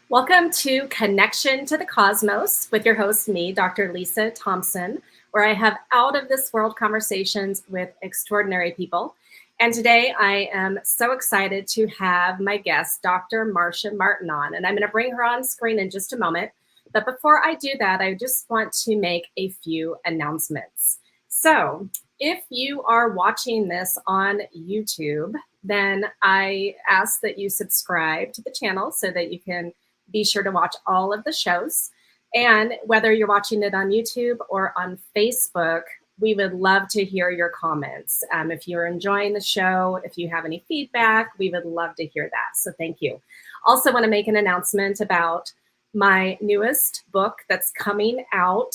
Welcome to Connection to the Cosmos with your host, me, Dr. Lisa Thompson, where I have out of this world conversations with extraordinary people. And today I am so excited to have my guest, Dr. Marcia Martin on, and I'm going to bring her on screen in just a moment. But before I do that, I just want to make a few announcements. So if you are watching this on YouTube, then I ask that you subscribe to the channel so that you can be sure to watch all of the shows. And whether you're watching it on YouTube or on Facebook, we would love to hear your comments. If you're enjoying the show, if you have any feedback, we would love to hear that. So thank you. Also want to make an announcement about my newest book that's coming out.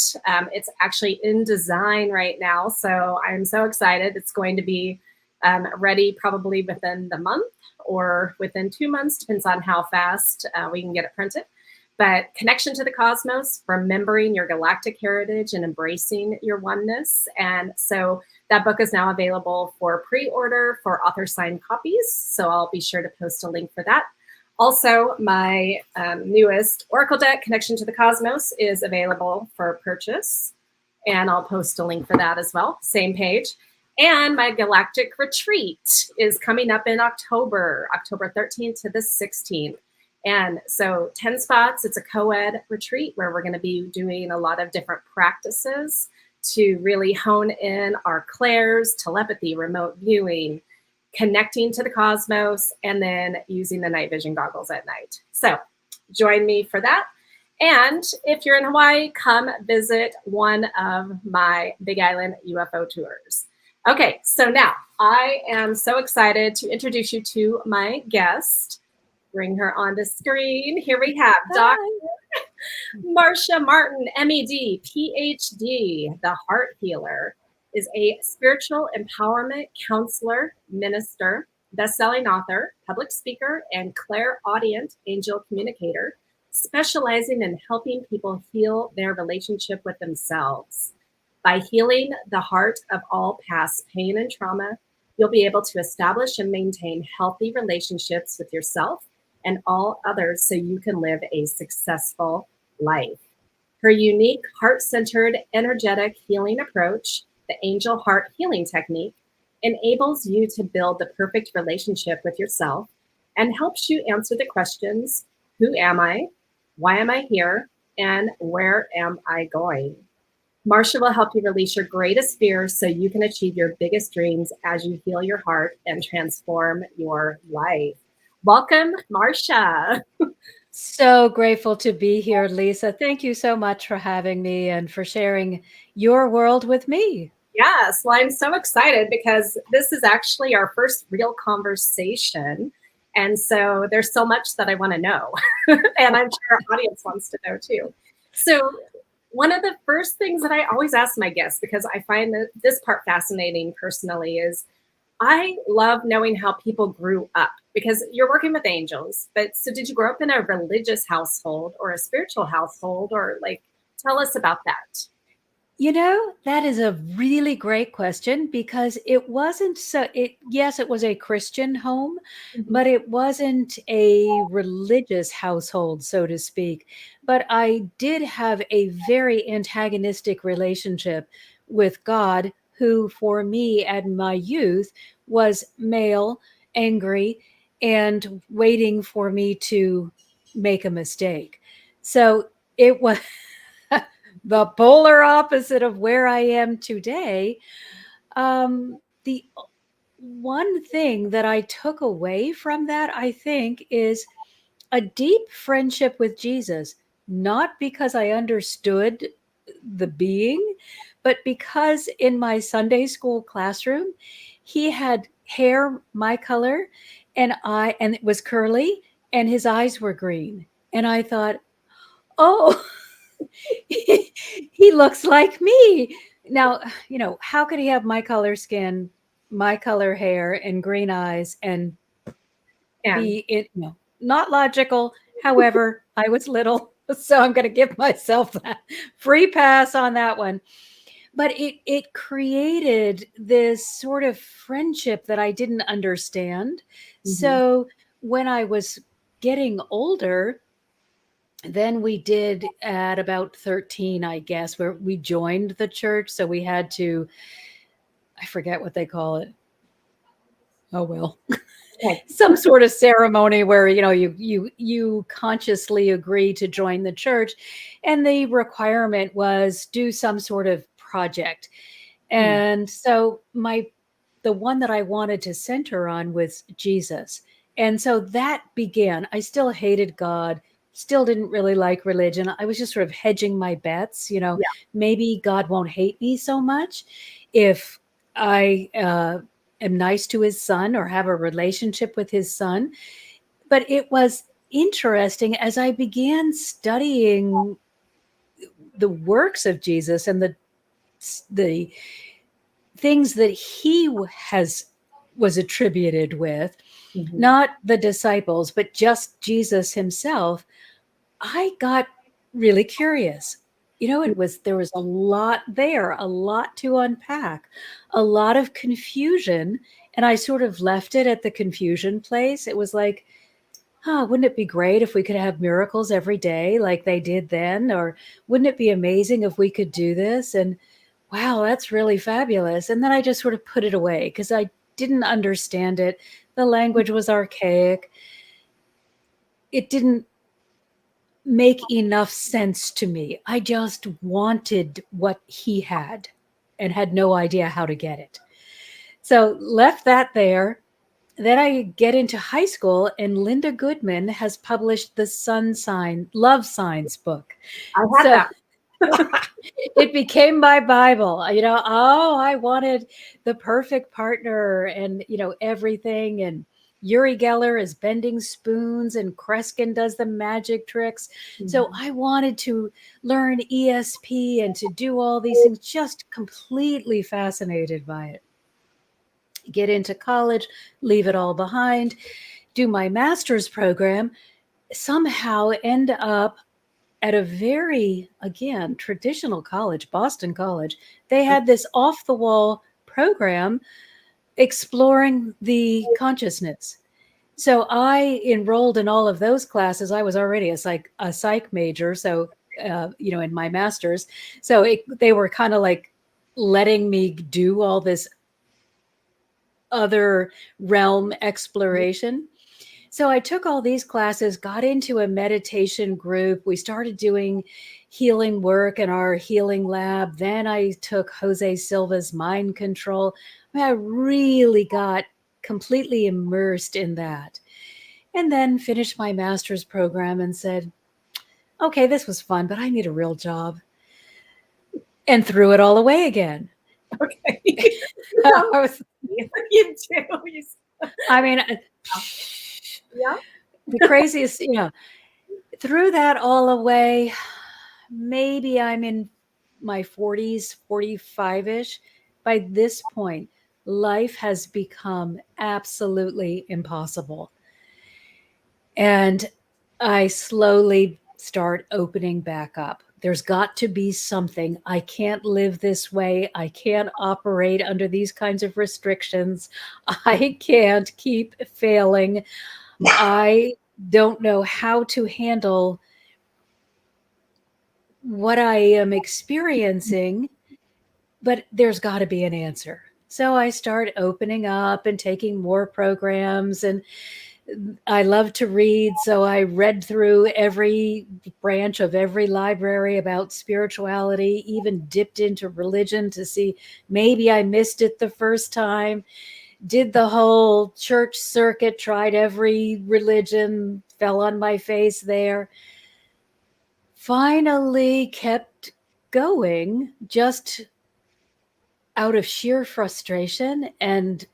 It's actually in design right now, so I'm so excited. It's going to be ready probably within the month or within 2 months, depends on how fast we can get it printed. But Connection to the Cosmos, remembering your galactic heritage and embracing your oneness. And so that book is now available for pre-order for author signed copies. So I'll be sure to post a link for that. Also, my newest Oracle deck, Connection to the Cosmos, is available for purchase. And I'll post a link for that as well, same page. And my Galactic Retreat is coming up in October 13th to the 16th. And so 10 spots, it's a co-ed retreat where we're going to be doing a lot of different practices to really hone in our clairs, telepathy, remote viewing, connecting to the cosmos, and then using the night vision goggles at night. So join me for that. And if you're in Hawaii, come visit one of my Big Island UFO tours. Okay, so now I am so excited to introduce you to my guest. Bring her on the screen. Here we have Dr. Marcia Martin M Ed, PhD, the heart healer, is a spiritual empowerment counselor, minister, best-selling author, public speaker, and clairaudient angel communicator, specializing in helping people heal their relationship with themselves. By healing the heart of all past pain and trauma, you'll be able to establish and maintain healthy relationships with yourself and all others so you can live a successful life. Her unique heart-centered energetic healing approach, the angel heart healing technique, enables you to build the perfect relationship with yourself and helps you answer the questions, who am I? Why am I here? And where am I going? Marcia will help you release your greatest fears so you can achieve your biggest dreams as you heal your heart and transform your life. Welcome, Marcia. So grateful to be here, Lisa. Thank you so much for having me and for sharing your world with me. Yes, well, I'm so excited because this is actually our first real conversation. And so there's so much that I want to know. And I'm sure our audience wants to know too. So one of the first things that I always ask my guests, because I find that this part fascinating personally, is I love knowing how people grew up, because you're working with angels. But so did you grow up in a religious household or a spiritual household, or tell us about that? You know, that is a really great question because it wasn't yes, it was a Christian home, but it wasn't a religious household, so to speak. But I did have a very antagonistic relationship with God, who for me at my youth was male, angry, and waiting for me to make a mistake. So it was the polar opposite of where I am today. The one thing that I took away from that, I think, is a deep friendship with Jesus, not because I understood the being, but because in my Sunday school classroom, he had hair my color and it was curly and his eyes were green. And I thought, oh, he looks like me. Now, how could he have my color skin, my color hair, and green eyes and be it? Not logical. However, I was little, so I'm going to give myself that free pass on that one. But it created this sort of friendship that I didn't understand. So when I was getting older, Then we did at about 13, I guess, where we joined the church. So we had to, I forget what they call it. Oh, well, Okay. some sort of ceremony where, you consciously agree to join the church. And the requirement was do some sort of project. And so the one that I wanted to center on was Jesus. And so that began. I still hated God, still didn't really like religion. I was just sort of hedging my bets, Yeah. maybe God won't hate me so much if I am nice to his son or have a relationship with his son. But it was interesting as I began studying the works of Jesus and the things that he was attributed with, not the disciples, but just Jesus himself. I got really curious. There was a lot there, a lot to unpack, a lot of confusion. And I sort of left it at the confusion place. It was like, wouldn't it be great if we could have miracles every day like they did then? Or wouldn't it be amazing if we could do this? And wow, that's really fabulous. And then I just sort of put it away because I didn't understand it. The language was archaic. It didn't make enough sense to me. I just wanted what he had and had no idea how to get it. So left that there. Then I get into high school, and Linda Goodman has published the Love Signs book. I had that. It became my Bible. I wanted the perfect partner and, everything. And Uri Geller is bending spoons and Kreskin does the magic tricks. So I wanted to learn ESP and to do all these things, just completely fascinated by it. Get into college, leave it all behind, do my master's program, somehow end up at a very, again, traditional college, Boston College. They had this off the wall program exploring the consciousness. So I enrolled in all of those classes. I was already a psych major. So, in my master's. So they were kind of like letting me do all this other realm exploration. So I took all these classes, got into a meditation group. We started doing healing work in our healing lab. Then I took Jose Silva's mind control. I really got completely immersed in that. And then finished my master's program and said, okay, this was fun, but I need a real job. And threw it all away again. Okay. You do. I mean, yeah. The craziest, threw that all away. Maybe I'm in my 40s, 45-ish. By this point, life has become absolutely impossible. And I slowly start opening back up. There's got to be something. I can't live this way. I can't operate under these kinds of restrictions. I can't keep failing. I don't know how to handle what I am experiencing, but there's got to be an answer. So I start opening up and taking more programs, and I love to read. So I read through every branch of every library about spirituality, even dipped into religion to see maybe I missed it the first time. Did the whole church circuit, tried every religion, fell on my face there. Finally kept going just out of sheer frustration and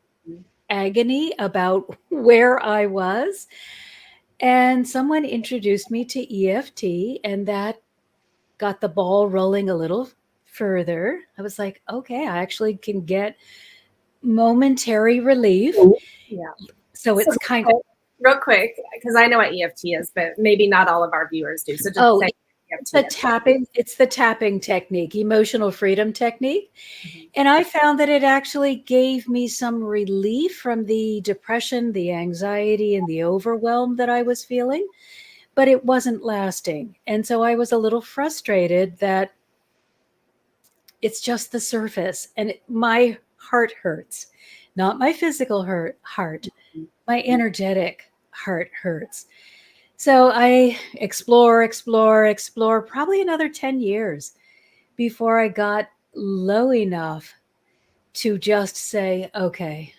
agony about where I was. And someone introduced me to EFT, and that got the ball rolling a little further. I was like, okay, I actually can get momentary relief. Yeah. So it's kind of real quick, because I know what EFT is, but maybe not all of our viewers do. So just say it's the tapping technique, emotional freedom technique. And I found that it actually gave me some relief from the depression, the anxiety, and the overwhelm that I was feeling. but it wasn't lasting. And so I was a little frustrated that it's just the surface and my heart hurts, not my physical heart, my energetic heart hurts. So I explore, probably another 10 years before I got low enough to just say, okay,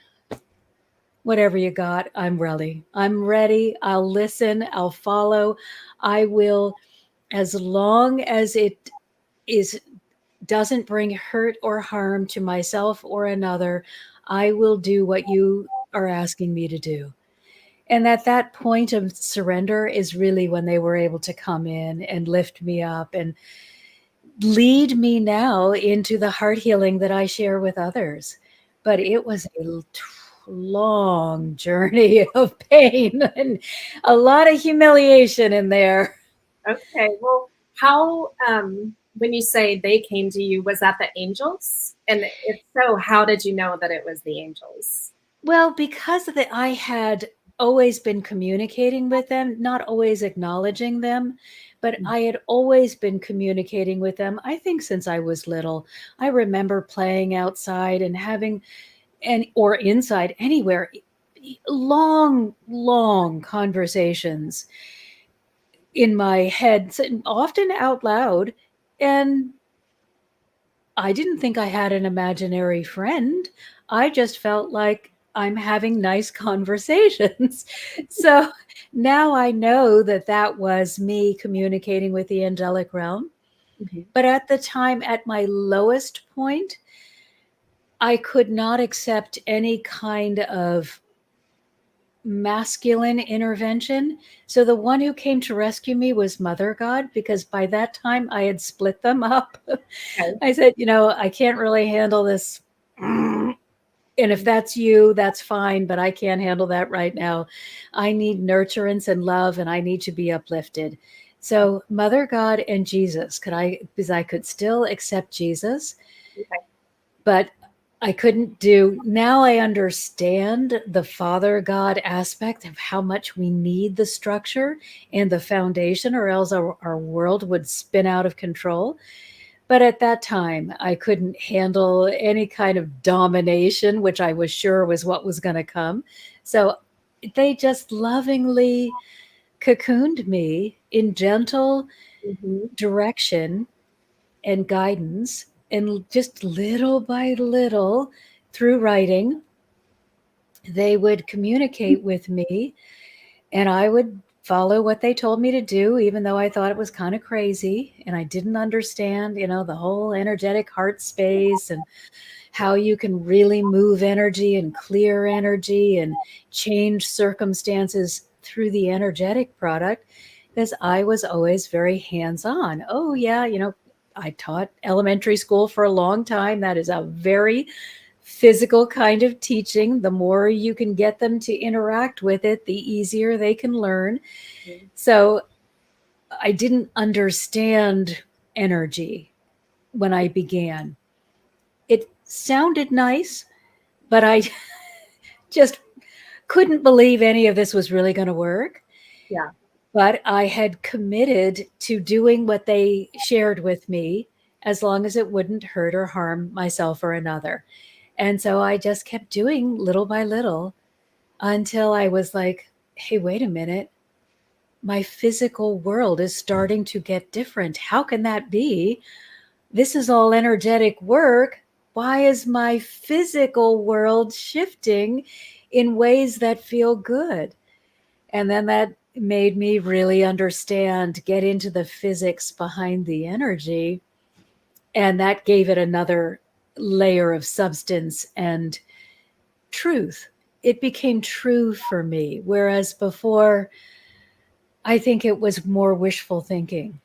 whatever you got, I'm ready. I'm ready. I'll listen. I'll follow. I will, as long as it is doesn't bring hurt or harm to myself or another, I will do what you are asking me to do. And at that point of surrender is really when they were able to come in and lift me up and lead me now into the heart healing that I share with others. But it was a long journey of pain and a lot of humiliation in there. Okay. Well, how, when you say they came to you, was that the angels? And if so, how did you know that it was the angels? Well, because of I had always been communicating with them, not always acknowledging them, but I had always been communicating with them. I think since I was little, I remember playing outside and having or inside anywhere, long conversations in my head, often out loud. And I didn't think I had an imaginary friend. I just felt like I'm having nice conversations. So now I know that that was me communicating with the angelic realm. Mhm. But at the time, at my lowest point, I could not accept any kind of masculine intervention. So the one who came to rescue me was Mother God, because by that time I had split them up. Okay. I said, I can't really handle this. And if that's you, that's fine, but I can't handle that right now. I need nurturance and love, and I need to be uplifted. So Mother God and Jesus, because I could still accept Jesus, Okay. but I couldn't do. Now I understand the Father God aspect of how much we need the structure and the foundation, or else our world would spin out of control. But at that time, I couldn't handle any kind of domination, which I was sure was what was going to come. So they just lovingly cocooned me in gentle Mhm. direction and guidance. And just little by little, through writing, they would communicate with me, and I would follow what they told me to do, even though I thought it was kind of crazy and I didn't understand, the whole energetic heart space and how you can really move energy and clear energy and change circumstances through the energetic product, because I was always very hands-on. Oh yeah, I taught elementary school for a long time. That is a very physical kind of teaching. The more you can get them to interact with it, the easier they can learn. Mhm. So I didn't understand energy when I began. It sounded nice, but I just couldn't believe any of this was really going to work. Yeah. But I had committed to doing what they shared with me as long as it wouldn't hurt or harm myself or another. And so I just kept doing little by little until I was like, hey, wait a minute. My physical world is starting to get different. How can that be? This is all energetic work. Why is my physical world shifting in ways that feel good? And then that made me really understand, get into the physics behind the energy. And that gave it another layer of substance and truth. It became true for me. Whereas before, I think it was more wishful thinking.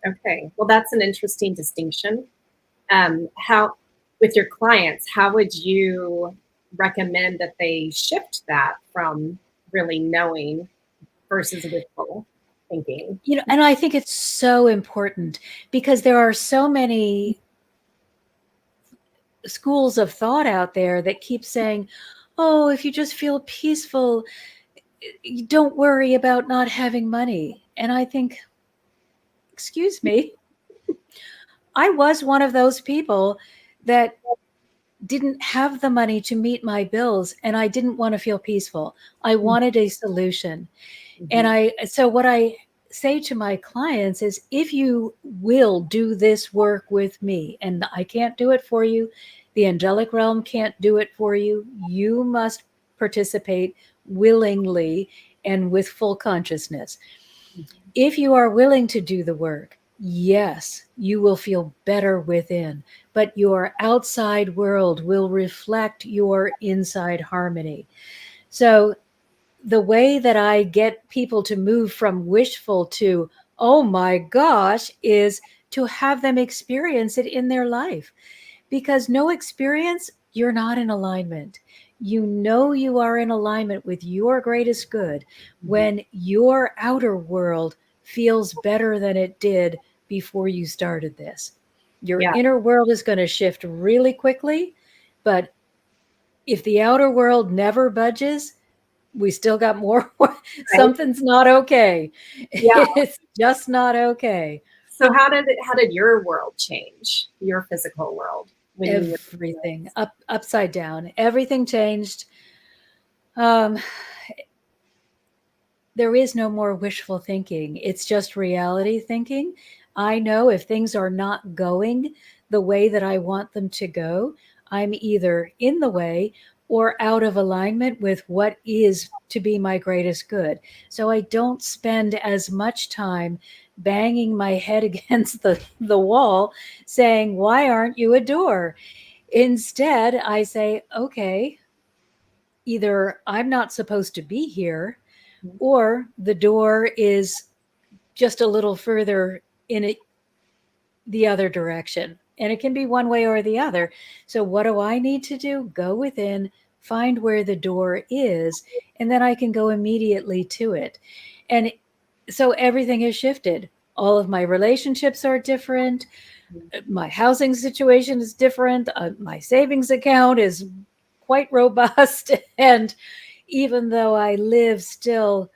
Okay. Well, that's an interesting distinction. How, with your clients, how would you recommend that they shift that from really knowing versus wishful thinking? And I think it's so important because there are so many schools of thought out there that keep saying, oh, if you just feel peaceful, don't worry about not having money. And I think, excuse me, I was one of those people that didn't have the money to meet my bills, and I didn't want to feel peaceful. I wanted a solution. And so what I say to my clients is, if you will do this work with me, and I can't do it for you, the angelic realm can't do it for you, you must participate willingly and with full consciousness. If you are willing to do the work, yes, you will feel better within, but your outside world will reflect your inside harmony. So the way that I get people to move from wishful to, oh my gosh, is to have them experience it in their life. Because no experience, you're not in alignment. You know you are in alignment with your greatest good when your outer world feels better than it did before you started this. Your inner world is going to shift really quickly, but if the outer world never budges, we still got more. Something's not okay. Yeah. It's just not okay. So how did your world change, your physical world? When Everything upside down. Everything changed. There is no more wishful thinking. It's just reality thinking. I know if things are not going the way that I want them to go, I'm either in the way or out of alignment with what is to be my greatest good. So I don't spend as much time banging my head against the wall saying, why aren't you a door? Instead, I say, okay, either I'm not supposed to be here, or the door is just a little further in the other direction. And it can be one way or the other. So what do I need to do? Go within, find where the door is, and then I can go immediately to it. And so everything has shifted. All of my relationships are different. My housing situation is different. My savings account is quite robust. And even though I live still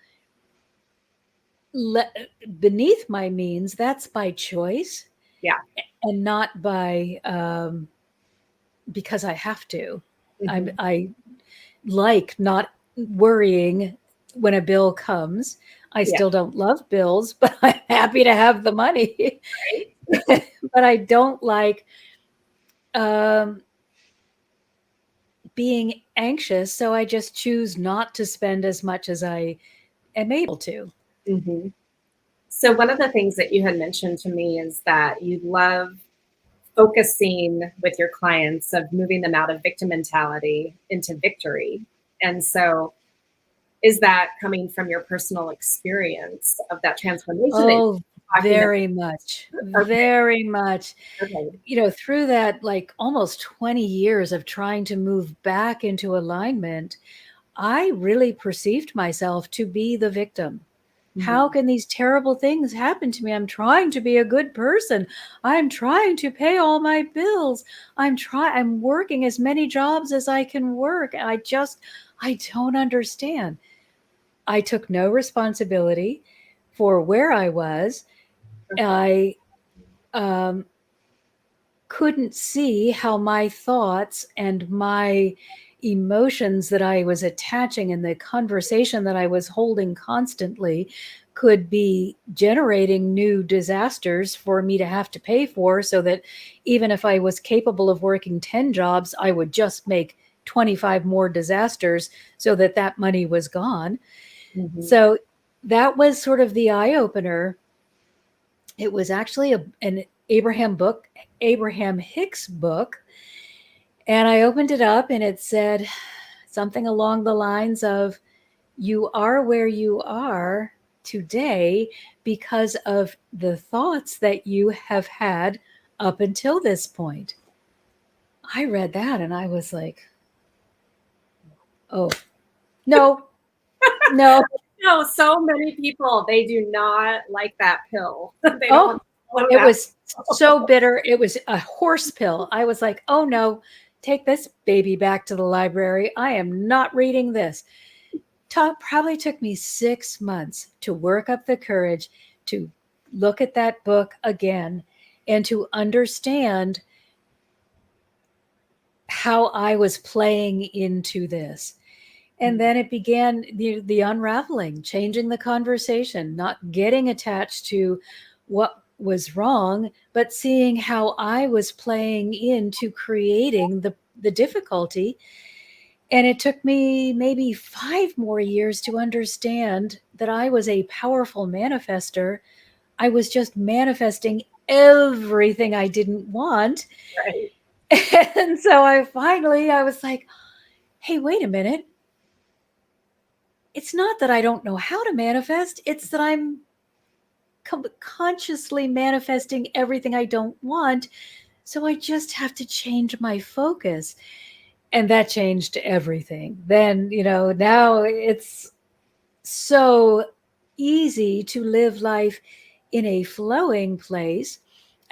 beneath my means, that's by choice. Yeah. And not by because I have to. I like not worrying when a bill comes. I still don't love bills, but I'm happy to have the money. Right. But I don't like being anxious, so I just choose not to spend as much as I am able to. So one of the things that you had mentioned to me is that you love focusing with your clients of moving them out of victim mentality into victory. And so is that coming from your personal experience of that transformation? Oh, very much. Okay. Very much. Okay. You know, through that like almost 20 years of trying to move back into alignment, I really perceived myself to be the victim. How can these terrible things happen to me? I'm trying to be a good person. I'm trying to pay all my bills. I'm working as many jobs as I can work. I don't understand. I took no responsibility for where I was. I couldn't see how my thoughts and my emotions that I was attaching and the conversation that I was holding constantly could be generating new disasters for me to have to pay for, so that even if I was capable of working 10 jobs, I would just make 25 more disasters so that that money was gone. So that was sort of the eye opener. It was actually an Abraham Hicks book. And I opened it up and it said something along the lines of, you are where you are today because of the thoughts that you have had up until this point. I read that and I was like, oh, no. No, so many people, they do not like that pill. They don't it was so bitter. It was a horse pill. I was like, oh no, take this baby back to the library. I am not reading this. Probably took me 6 months to work up the courage to look at that book again and to understand how I was playing into this. And then it began the unraveling, changing the conversation, not getting attached to what was wrong, but seeing how I was playing into creating the difficulty. And it took me maybe 5 more years to understand that I was a powerful manifester. I was just manifesting everything I didn't want. Right. And so I was like, hey, wait a minute. It's not that I don't know how to manifest. It's that I'm consciously manifesting everything I don't want. So I just have to change my focus. And that changed everything. Then, now it's so easy to live life in a flowing place,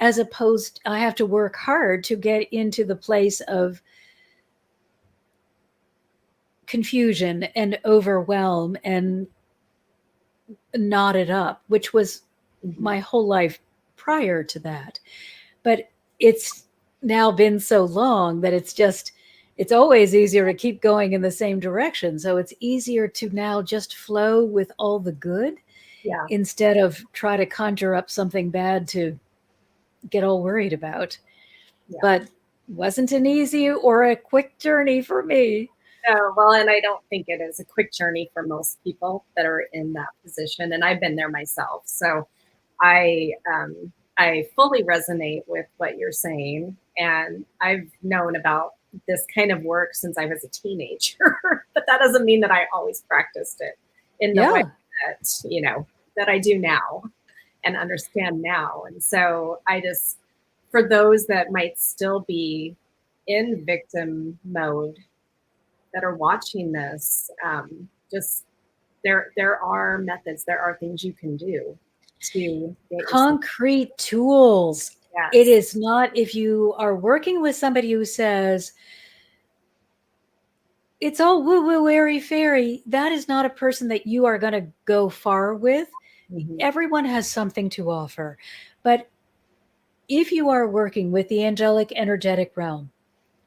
as opposed, I have to work hard to get into the place of confusion and overwhelm and knotted up, which was my whole life prior to that. But it's now been so long that it's always easier to keep going in the same direction. So it's easier to now just flow with all the good, instead of try to conjure up something bad to get all worried about. But wasn't an easy or a quick journey for me. Oh, well, and I don't think it is a quick journey for most people that are in that position. And I've been there myself. So I fully resonate with what you're saying. And I've known about this kind of work since I was a teenager, but that doesn't mean that I always practiced it in the way that, that I do now and understand now. And so for those that might still be in victim mode that are watching this, just there are methods, there are things you can do to get concrete tools. Yes. It is not, if you are working with somebody who says it's all woo-woo, airy-fairy, that is not a person that you are going to go far with. Everyone has something to offer. But if you are working with the angelic energetic realm,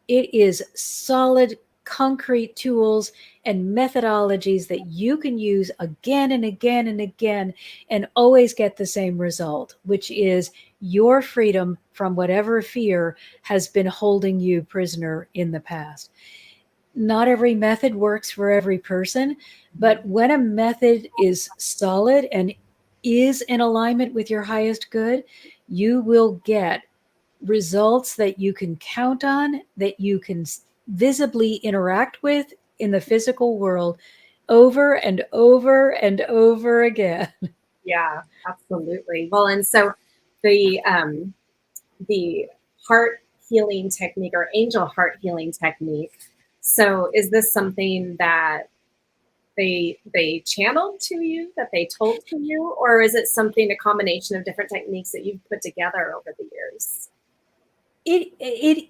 it is solid, concrete tools and methodologies that you can use again and again and again and always get the same result, which is your freedom from whatever fear has been holding you prisoner in the past. Not every method works for every person, but when a method is solid and is in alignment with your highest good, you will get results that you can count on, that you can visibly interact with in the physical world over and over and over again. Yeah, absolutely. Well, and so the heart healing technique, or angel heart healing technique. So is this something that they channeled to you, that they told to you, or is it something, a combination of different techniques that you've put together over the years? It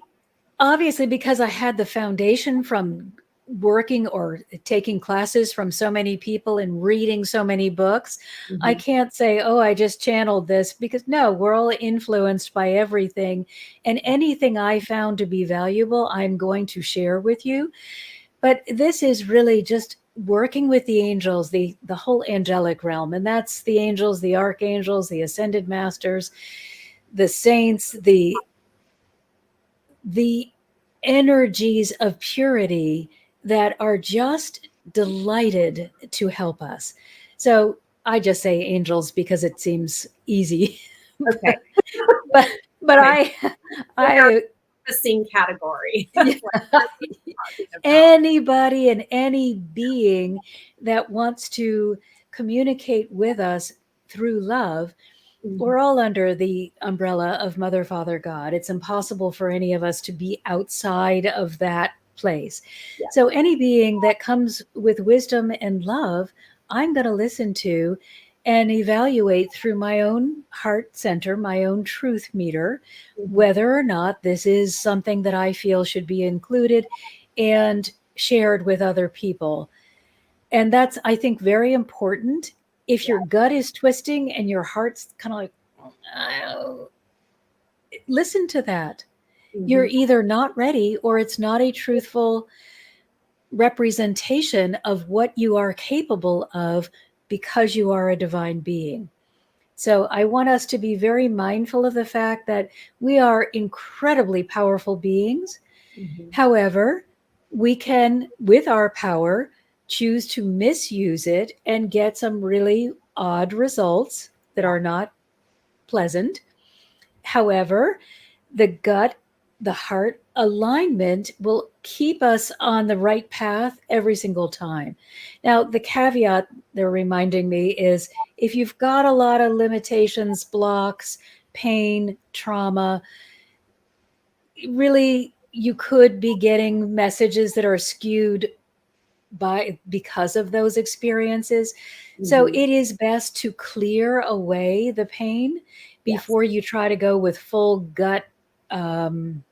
obviously, because I had the foundation from working or taking classes from so many people and reading so many books, I can't say, oh, I just channeled this, because no, we're all influenced by everything. And anything I found to be valuable, I'm going to share with you. But this is really just working with the angels, the whole angelic realm. And that's the angels, the archangels, the ascended masters, the saints, the energies of purity that are just delighted to help us. So I just say angels because it seems easy. Okay. but okay. I the same category. Anybody and any being that wants to communicate with us through love, we're all under the umbrella of Mother, Father, God. It's impossible for any of us to be outside of that place. Yeah. So any being that comes with wisdom and love, I'm going to listen to and evaluate through my own heart center, my own truth meter, whether or not this is something that I feel should be included and shared with other people. And that's, I think, very important. If Yeah. your gut is twisting and your heart's kind of like, oh, listen to that. You're Mhm. either not ready or it's not a truthful representation of what you are capable of because you are a divine being. So I want us to be very mindful of the fact that we are incredibly powerful beings. Mhm. However, we can, with our power, choose to misuse it and get some really odd results that Yeah. are not pleasant. However, the gut, the heart alignment will keep us on the right path every single time. Now, the caveat they're reminding me is if you've got a lot of limitations, blocks, pain, trauma, really you could be getting messages that are skewed because of those experiences. So Mhm. it is best to clear away the pain Yes. before you try to go with full gut um,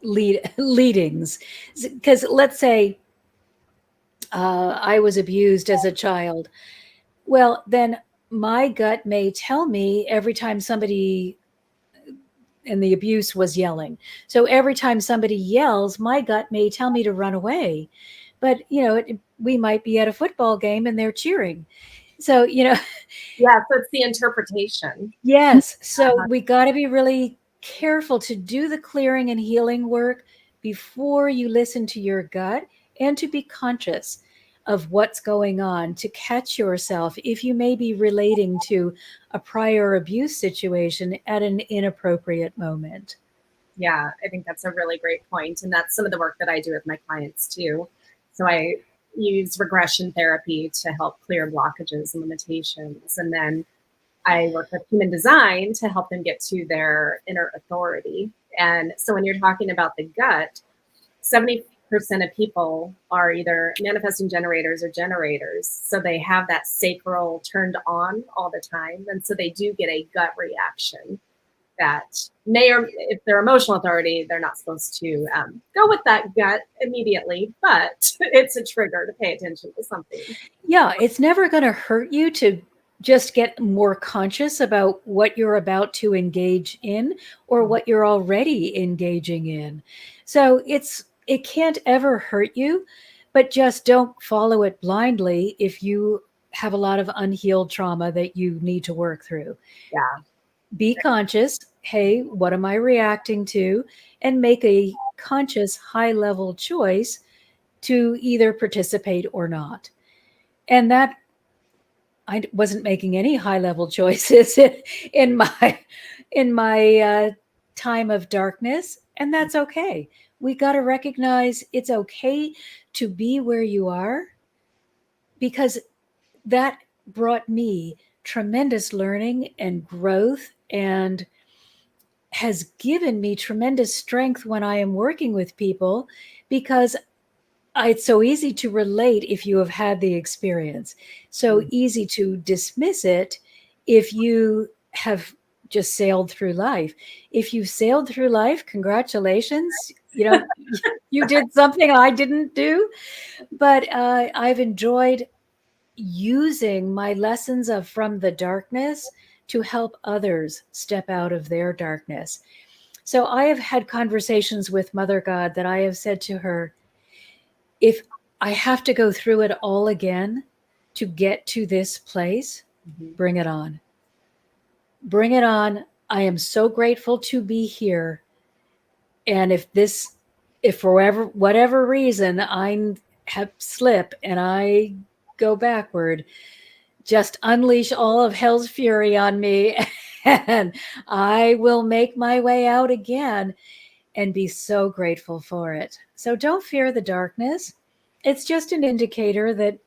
leadings. Because let's say I was abused as a child. Well, then my gut may tell me every time somebody and the abuse was yelling. So every time somebody yells, my gut may tell me to run away. But, we might be at a football game and they're cheering. So, Yeah. So it's the interpretation. yes. So Uh-huh. we got to be really careful to do the clearing and healing work before you listen to your gut and to be conscious of what's going on, to catch yourself if you may be relating to a prior abuse situation at an inappropriate moment. Yeah, I think that's a really great point. And that's some of the work that I do with my clients too. So I use regression therapy to help clear blockages and limitations. And then I work with human design to help them get to their inner authority. And so when you're talking about the gut, 70% of people are either manifesting generators or generators. So they have that sacral turned on all the time. And so they do get a gut reaction that may, or if they're emotional authority, they're not supposed to go with that gut immediately, but it's a trigger to pay attention to something. Yeah, it's never going to hurt you to just get more conscious about what you're about to engage in or what you're already engaging in. So it can't ever hurt you, but just don't follow it blindly if you have a lot of unhealed trauma that you need to work through. Yeah. Be conscious, hey, what am I reacting to? And make a conscious high level choice to either participate or not. And that I wasn't making any high level choices in my time of darkness, and that's okay. We got to recognize it's okay to be where you are because that brought me tremendous learning and growth and has given me tremendous strength when I am working with people because it's so easy to relate if you have had the experience. So easy to dismiss it if you have just sailed through life. If you've sailed through life, congratulations. You did something I didn't do, but I've enjoyed using my lessons of from the darkness to help others step out of their darkness. So I have had conversations with Mother God that I have said to her, if I have to go through it all again to get to this place, Mhm. bring it on. Bring it on. I am so grateful to be here. And if for whatever reason I have slip and I go backward, just unleash all of hell's fury on me and I will make my way out again and be so grateful for it. So don't fear the darkness. It's just an indicator that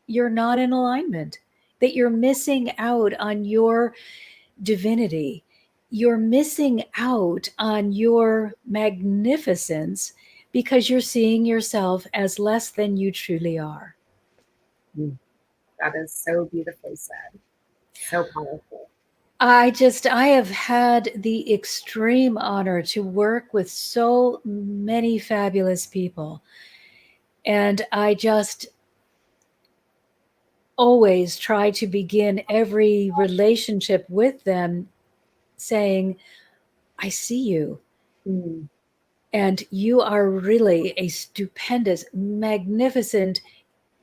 you're not in alignment, that you're missing out on your divinity. You're missing out on your magnificence because you're seeing yourself as less than you truly are. That is so beautifully said. So powerful. I have had the extreme honor to work with so many fabulous people. And I just always try to begin every relationship with them saying, I see you. Mm. And you are really a stupendous, magnificent,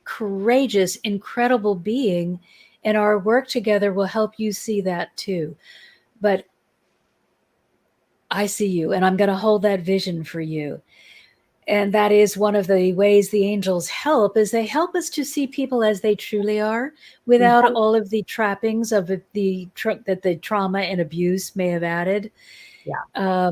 courageous, incredible being. And our work together will help you see that too. But I see you, and I'm going to hold that vision for you. And that is one of the ways the angels help, is they help us to see people as they truly are, without Mhm. all of the trappings of that the trauma and abuse may have added. Yeah.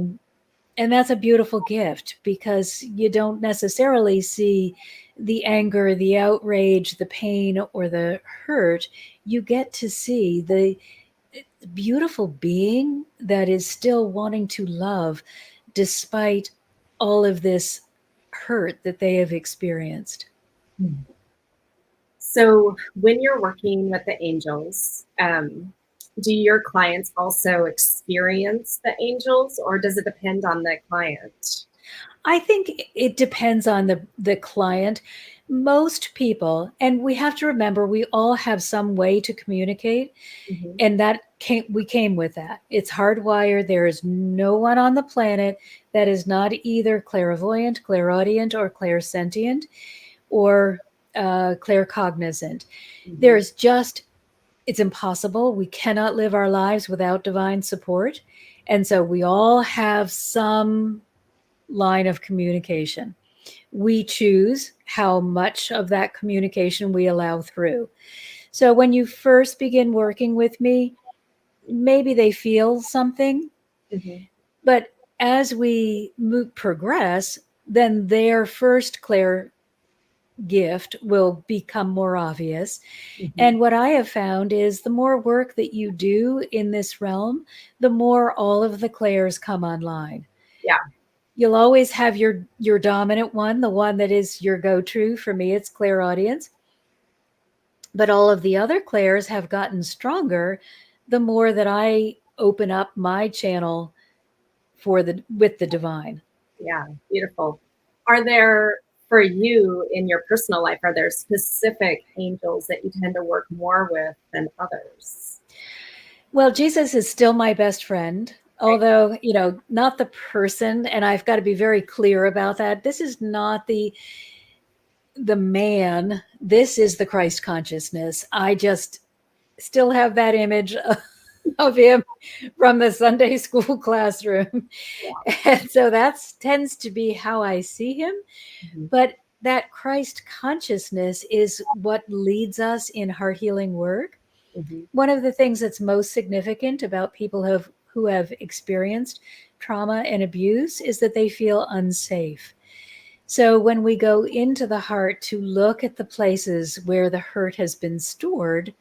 And that's a beautiful gift, because you don't necessarily see the anger, the outrage, the pain, or the hurt. You get to see the beautiful being that is still wanting to love despite all of this hurt that they have experienced. Mm. So when you're working with the angels, do your clients also experience the angels, or does it depend on the client? I think it depends on the client. Most people, and we have to remember, we all have some way to communicate, Mhm. and we came with that. It's hardwired. There is no one on the planet that is not either clairvoyant, clairaudient, or clairsentient, or claircognizant. Mhm. There's just, it's impossible. We cannot live our lives without divine support. And so we all have some line of communication. We choose how much of that communication we allow through. So when you first begin working with me, maybe they feel something, Mhm. but as we progress, then their first clair gift will become more obvious. Mhm. And what I have found is the more work that you do in this realm, the more all of the clairs come online. Yeah. You'll always have your dominant one, the one that is your go-to. For me, it's clairaudience. But all of the other clairs have gotten stronger the more that I open up my channel with the divine. Yeah. Beautiful. Are there, for you in your personal life, are there specific angels that you tend to work more with than others? Well, Jesus is still my best friend, Right. although, not the person, and I've got to be very clear about that. This is not the man. This is the Christ consciousness. I just still have that image of him from the Sunday school classroom. Yeah. And so that tends to be how I see him. Mhm. But that Christ consciousness is what leads us in heart healing work. Mhm. One of the things that's most significant about people who have experienced trauma and abuse is that they feel unsafe. So when we go into the heart to look at the places where the hurt has been stored,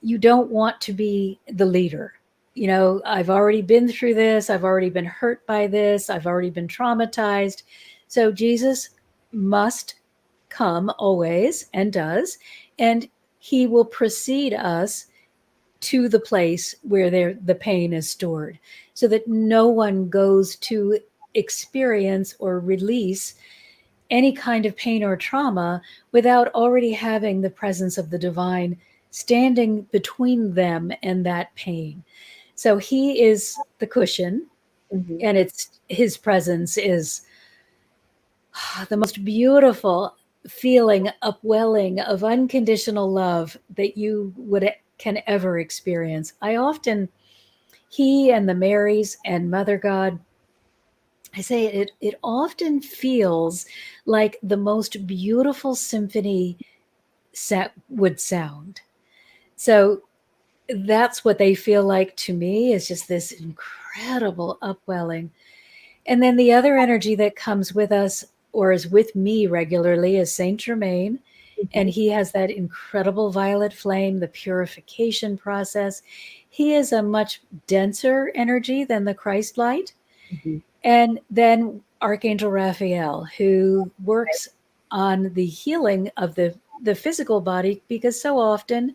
you don't want to be the leader. I've already been through this. I've already been hurt by this. I've already been traumatized. So Jesus must come always, and does, and he will precede us to the place where the pain is stored, so that no one goes to experience or release any kind of pain or trauma without already having the presence of the divine standing between them and that pain. So he is the cushion, Mhm. and it's his presence is the most beautiful feeling, upwelling of unconditional love that you can ever experience. He and the Marys and Mother God, I say it often feels like the most beautiful symphony set would sound. So that's what they feel like to me, is just this incredible upwelling. And then the other energy that comes with us, or is with me regularly, is Saint Germain. And Mhm. he has that incredible violet flame, the purification process. He is a much denser energy than the Christ light. Mhm. And then Archangel Raphael, who works on the healing of the physical body, because so often,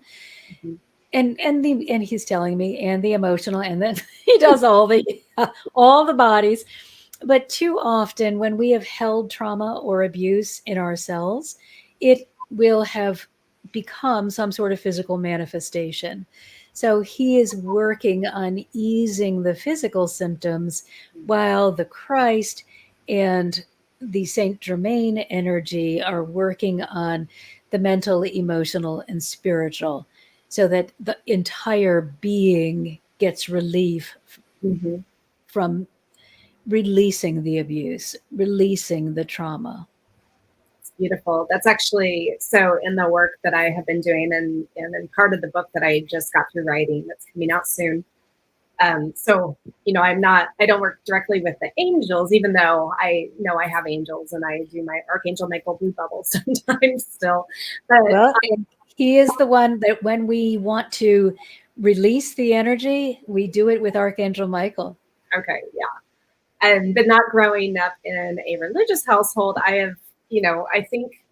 Mhm. and he's telling me, and the emotional, and then he does all the bodies. But too often, when we have held trauma or abuse in ourselves, it will have become some sort of physical manifestation. So he is working on easing the physical symptoms while the Christ and the Saint Germain energy are working on the mental, emotional, and spiritual, so that the entire being gets relief Mm-hmm. from releasing the abuse, releasing the trauma. It's beautiful. That's actually so in the work that I have been doing, and in part of the book that I just got through writing that's coming out soon. So, I don't work directly with the angels, even though I know I have angels and I do my Archangel Michael blue bubbles sometimes still. But Well, he is the one that when we want to release the energy, we do it with Archangel Michael. okay, yeah. But not growing up in a religious household, I think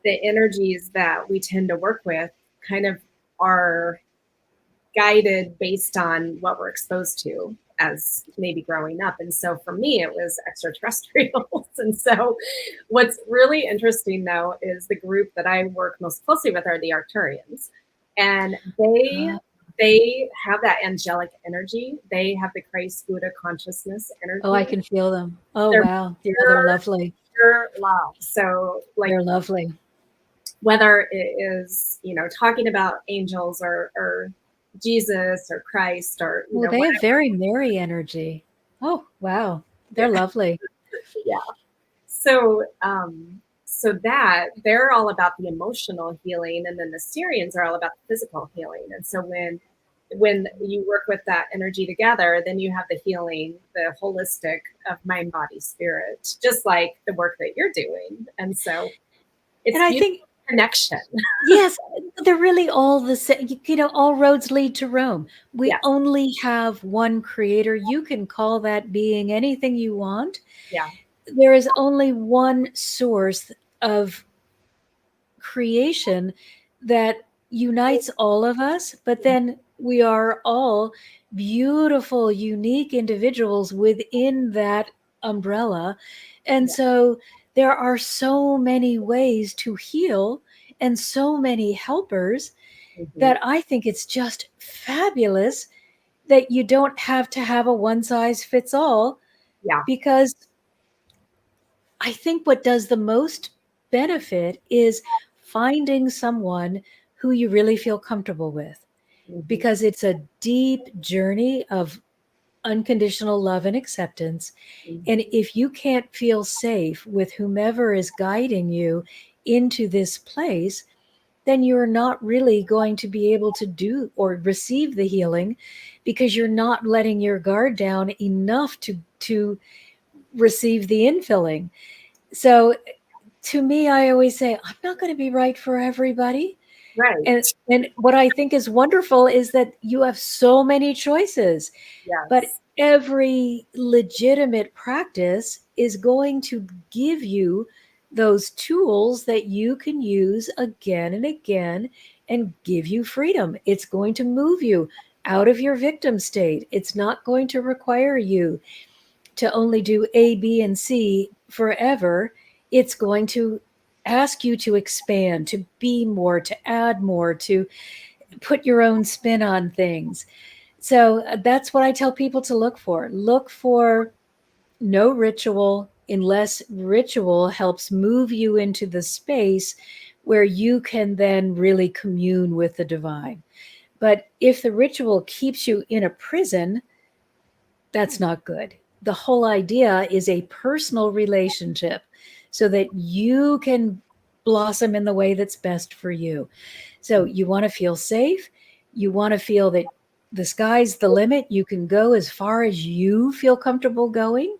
the energies that we tend to work with kind of are guided based on what we're exposed to as maybe growing up. And so for me, it was extraterrestrials. And so what's really interesting, though, is the group that I work most closely with are the Arcturians. And they have that angelic energy. They have the Christ Buddha consciousness energy. Oh, I can feel them. Oh, They're wow. Yeah, they're lovely. pure love. So, like, They're lovely. whether it is, talking about angels or Jesus or Christ or, Well, they have very Mary energy. Oh, wow. They're lovely. yeah. So, that they're all about the emotional healing, and then the Syrians are all about the physical healing. And so when you work with that energy together, then you have the healing, the holistic of mind, body, spirit, just like the work that you're doing. And so it's And I think connection. yes, they're really all the same. All roads lead to Rome. We Yeah. only have one creator. You can call that being anything you want. Yeah. There is only one source of creation that unites all of us, but then we are all beautiful, unique individuals within that umbrella. And Yeah. so there are so many ways to heal and so many helpers Mm-hmm. that I think it's just fabulous that you don't have to have a one size fits all. Yeah. Because I think what does the most benefit is finding someone who you really feel comfortable with, Mm-hmm. because it's a deep journey of unconditional love and acceptance. Mm-hmm. And if you can't feel safe with whomever is guiding you into this place, then you're not really going to be able to do or receive the healing, because you're not letting your guard down enough to receive the infilling. So to me, I always say, I'm not going to be right for everybody. Right. And what I think is wonderful is that you have so many choices, Yes. but every legitimate practice is going to give you those tools that you can use again and again and give you freedom. It's going to move you out of your victim state. It's not going to require you to only do A, B, and C forever. It's going to ask you to expand, to be more, to add more, to put your own spin on things. So that's what I tell people to look for. Look for no ritual, unless ritual helps move you into the space where you can then really commune with the divine. But if the ritual keeps you in a prison, that's not good. The whole idea is a personal relationship so that you can blossom in the way that's best for you. So you want to feel safe. You want to feel that the sky's the limit. You can go as far as you feel comfortable going.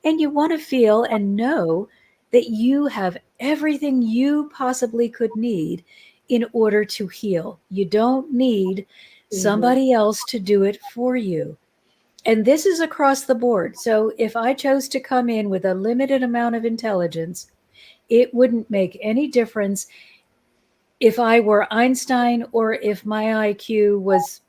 And you want to feel and know that you have everything you possibly could need in order to heal. You don't need somebody else to do it for you. And this is across the board. So if I chose to come in with a limited amount of intelligence, it wouldn't make any difference if I were Einstein or if my IQ was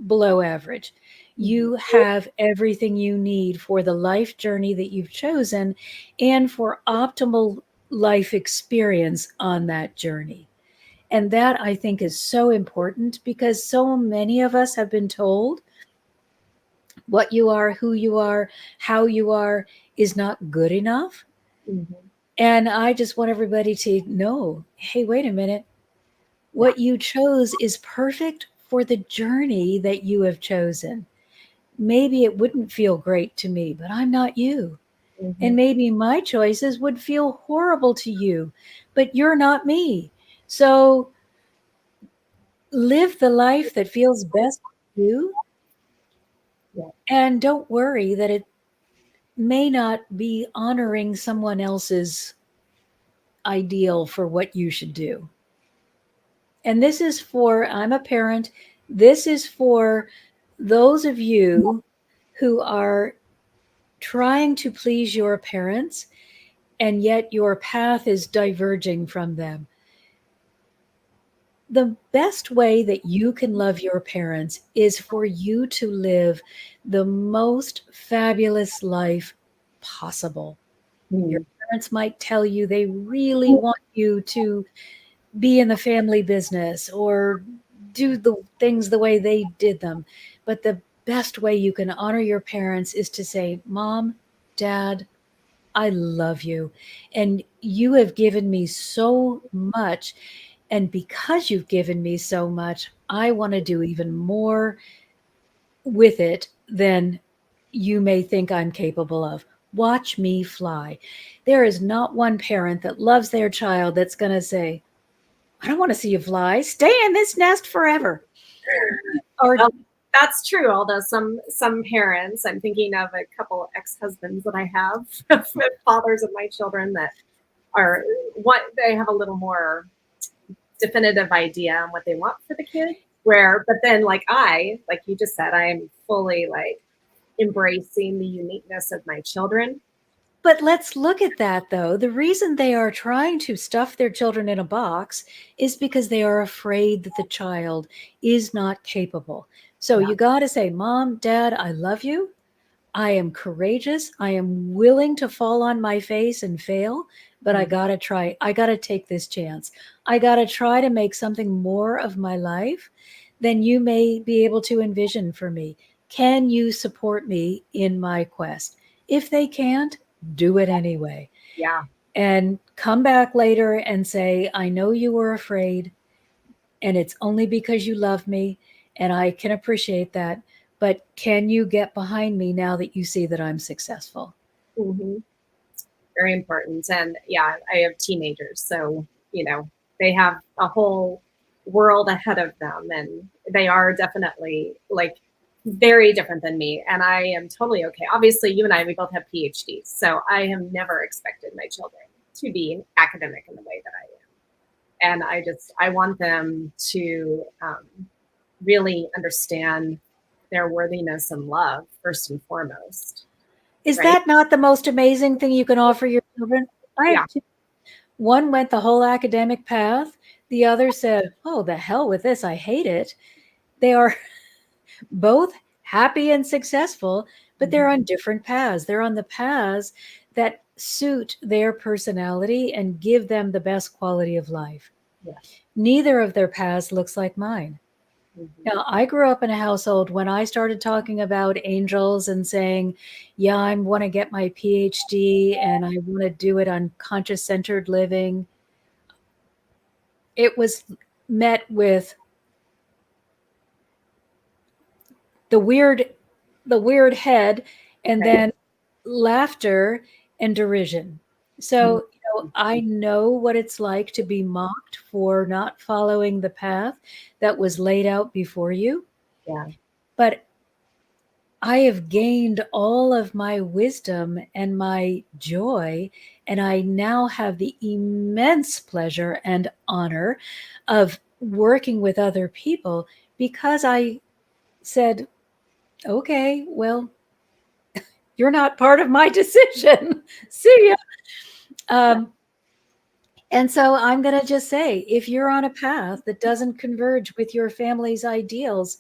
below average. You have everything you need for the life journey that you've chosen and for optimal life experience on that journey. And that, I think, is so important because so many of us have been told what you are, who you are, how you are is not good enough. And I just want everybody to know, hey, wait a minute. What you chose is perfect for the journey that you have chosen. Maybe it wouldn't feel great to me, but I'm not you. And maybe my choices would feel horrible to you, but you're not me. So live the life that feels best to you. And don't worry that it may not be honoring someone else's ideal for what you should do. And this is for, I'm a parent, this is for those of you who are trying to please your parents and yet your path is diverging from them. The best way that you can love your parents is for you to live the most fabulous life possible. Your parents might tell you they really want you to be in the family business or do the things the way they did them. But the best way you can honor your parents is to say, Mom, Dad, I love you. And you have given me so much. And because you've given me so much, I want to do even more with it than you may think I'm capable of. Watch me fly. There is not one parent that loves their child that's going to say, I don't want to see you fly. Stay in this nest forever. Or that's true. Although some parents, I'm thinking of a couple ex-husbands that I have, fathers of my children that are what they have a little more definitive idea on what they want for the kid. But then like you just said, I am fully like embracing the uniqueness of my children. But let's look at that, though. The reason they are trying to stuff their children in a box is because they are afraid that the child is not capable. So you got to say, Mom, Dad, I love you. I am courageous. I am willing to fall on my face and fail, but I got to try. I got to take this chance. I got to try to make something more of my life than you may be able to envision for me. Can you support me in my quest? If they can't, do it anyway. Yeah. And come back later and say, I know you were afraid, and it's only because you love me, and I can appreciate that. But can you get behind me now that you see that I'm successful? Very important. And yeah, I have teenagers, so they have a whole world ahead of them, and they are definitely like very different than me, and I am totally okay. Obviously, you and I, we both have PhDs, so I have never expected my children to be academic in the way that I am. And I want them to really understand their worthiness and love first and foremost. Is that not the most amazing thing you can offer your children? One went the whole academic path. The other said, oh, the hell with this. I hate it. They are both happy and successful, but they're on different paths. They're on the paths that suit their personality and give them the best quality of life. Neither of their paths looks like mine. Now, I grew up in a household when I started talking about angels and saying, yeah, I want to get my PhD and I want to do it on conscious-centered living. It was met with the weird head and then laughter and derision. So, I know what it's like to be mocked for not following the path that was laid out before you. Yeah. But I have gained all of my wisdom and my joy, and I now have the immense pleasure and honor of working with other people because I said, okay, well, you're not part of my decision. See ya. And so I'm going to just say, if you're on a path that doesn't converge with your family's ideals,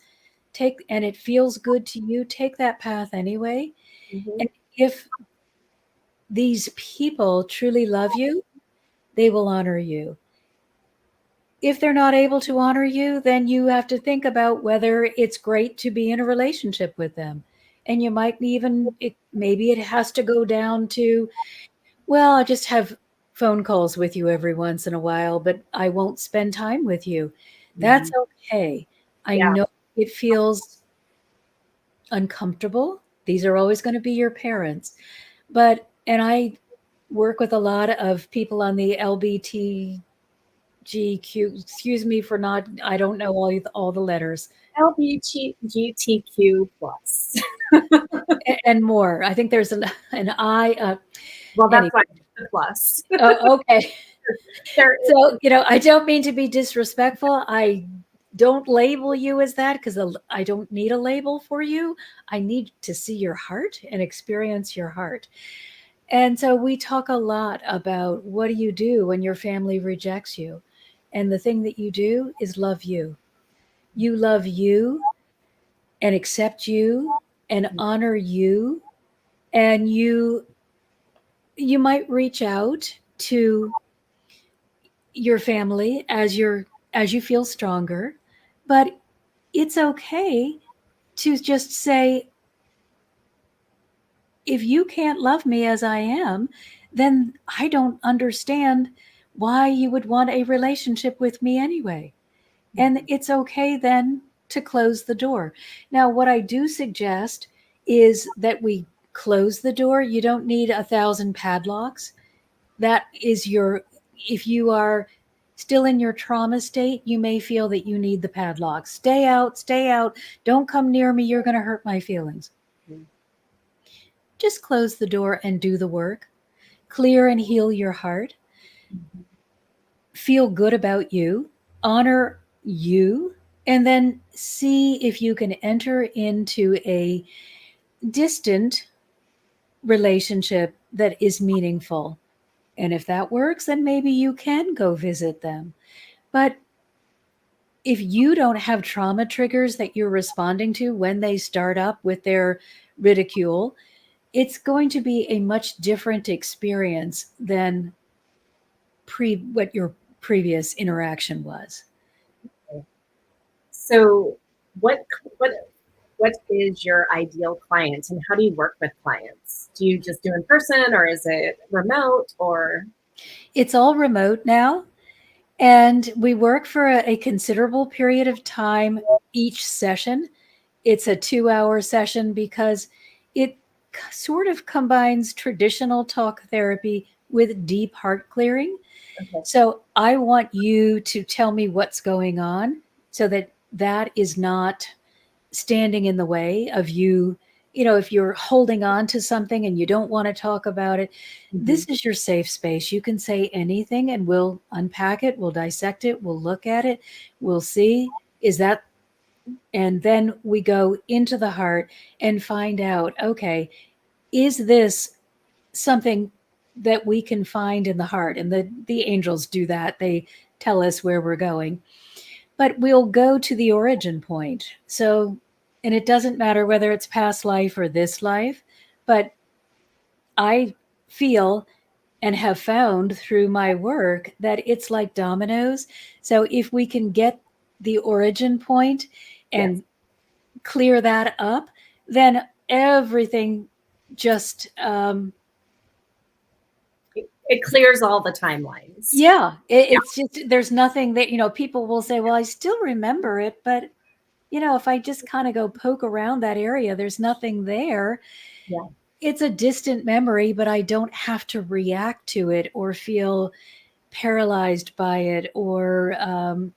and it feels good to you, take that path anyway. Mm-hmm. And if these people truly love you, they will honor you. If they're not able to honor you, then you have to think about whether it's great to be in a relationship with them. And you might even, maybe it has to go down to, well, I just have phone calls with you every once in a while, but I won't spend time with you. Mm-hmm. That's okay. I Yeah. know it feels uncomfortable. These are always going to be your parents. And I work with a lot of people on the LBTGQ, excuse me for not, I don't know all the letters LGBTQ plus. and more. I think there's an I, Well, that's anyway. why the plus. Okay. So, I don't mean to be disrespectful. I don't label you as that because I don't need a label for you. I need to see your heart and experience your heart. And so we talk a lot about what do you do when your family rejects you? And the thing that you do is love you. You love you and accept you and honor you. And you might reach out to your family as you feel stronger, but it's okay to just say, if you can't love me as I am, then I don't understand why you would want a relationship with me anyway. And it's okay then to close the door. Now, what I do suggest is that we close the door. You don't need 1,000 padlocks. That is if you are still in your trauma state, you may feel that you need the padlock. Stay out, stay out. Don't come near me. You're going to hurt my feelings. Just close the door and do the work. Clear and heal your heart. Feel good about you. Honor you. And then see if you can enter into a distant relationship that is meaningful. And if that works, then maybe you can go visit them. But if you don't have trauma triggers that you're responding to when they start up with their ridicule, it's going to be a much different experience than what your previous interaction was. So, what is your ideal client, and how do you work with clients? Do you just do in person, or is it remote, or? It's all remote now. And we work for a considerable period of time each session. It's a 2-hour session because it sort of combines traditional talk therapy with deep heart clearing. Okay. So I want you to tell me what's going on so that is not standing in the way of you. If you're holding on to something and you don't want to talk about it, this is your safe space. You can say anything and we'll unpack it, we'll dissect it, we'll look at it, we'll see, and then we go into the heart and find out, okay, is this something that we can find in the heart? And the angels do that. They tell us where we're going. But we'll go to the origin point. So, and it doesn't matter whether it's past life or this life, but I feel and have found through my work that it's like dominoes. So if we can get the origin point and clear that up, then everything just it clears all the timelines. It's just, there's nothing that people will say, well, I still remember it, but if I just kind of go poke around that area, there's nothing there. It's a distant memory, but I don't have to react to it or feel paralyzed by it or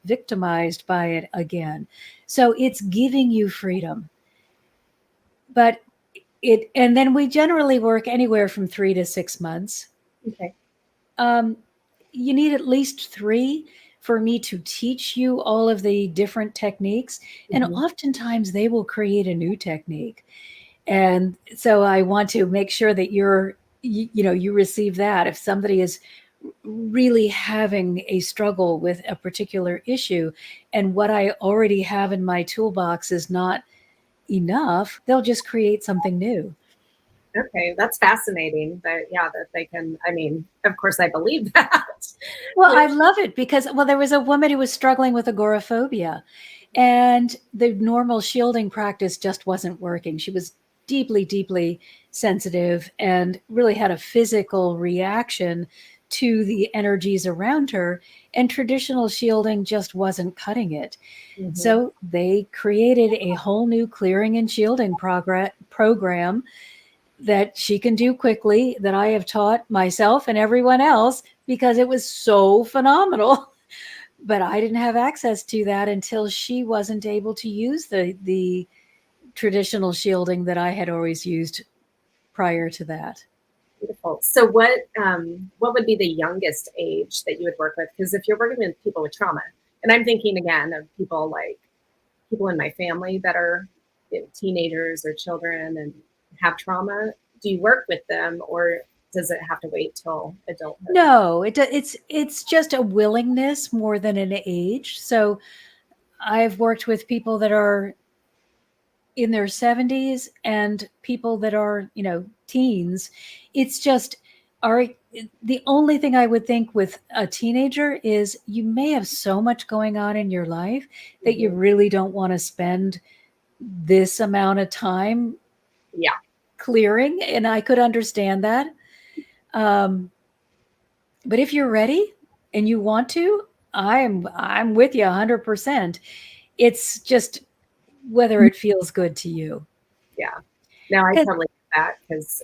victimized by it again. So it's giving you freedom. But and then we generally work anywhere from 3 to 6 months. Okay. You need at least 3 for me to teach you all of the different techniques. And oftentimes they will create a new technique. And so I want to make sure that you receive that. If somebody is really having a struggle with a particular issue, and what I already have in my toolbox is not enough, they'll just create something new. Okay, that's fascinating. That yeah, that they can. I mean, of course, I believe that. Well, I love it because, well, there was a woman who was struggling with agoraphobia, and the normal shielding practice just wasn't working. She was deeply, deeply sensitive and really had a physical reaction to the energies around her, and traditional shielding just wasn't cutting it. Mhm. So they created a whole new clearing and shielding program that she can do quickly, that I have taught myself and everyone else because it was so phenomenal. But I didn't have access to that until she wasn't able to use the traditional shielding that I had always used prior to that. Beautiful. So, what would be the youngest age that you would work with? Because if you're working with people with trauma, and I'm thinking again of people like people in my family that are teenagers or children and have trauma, do you work with them, or does it have to wait till adulthood? No, it's just a willingness more than an age. So I've worked with people that are in their 70s and people that are, teens. It's just are the only thing I would think with a teenager is you may have so much going on in your life that you Mhm. really don't want to spend this amount of time Yeah. clearing, and I could understand that. Um, but if you're ready and you want to, I'm with you 100%. It's just whether it feels good to you. Yeah. No, I 'Cause totally get that because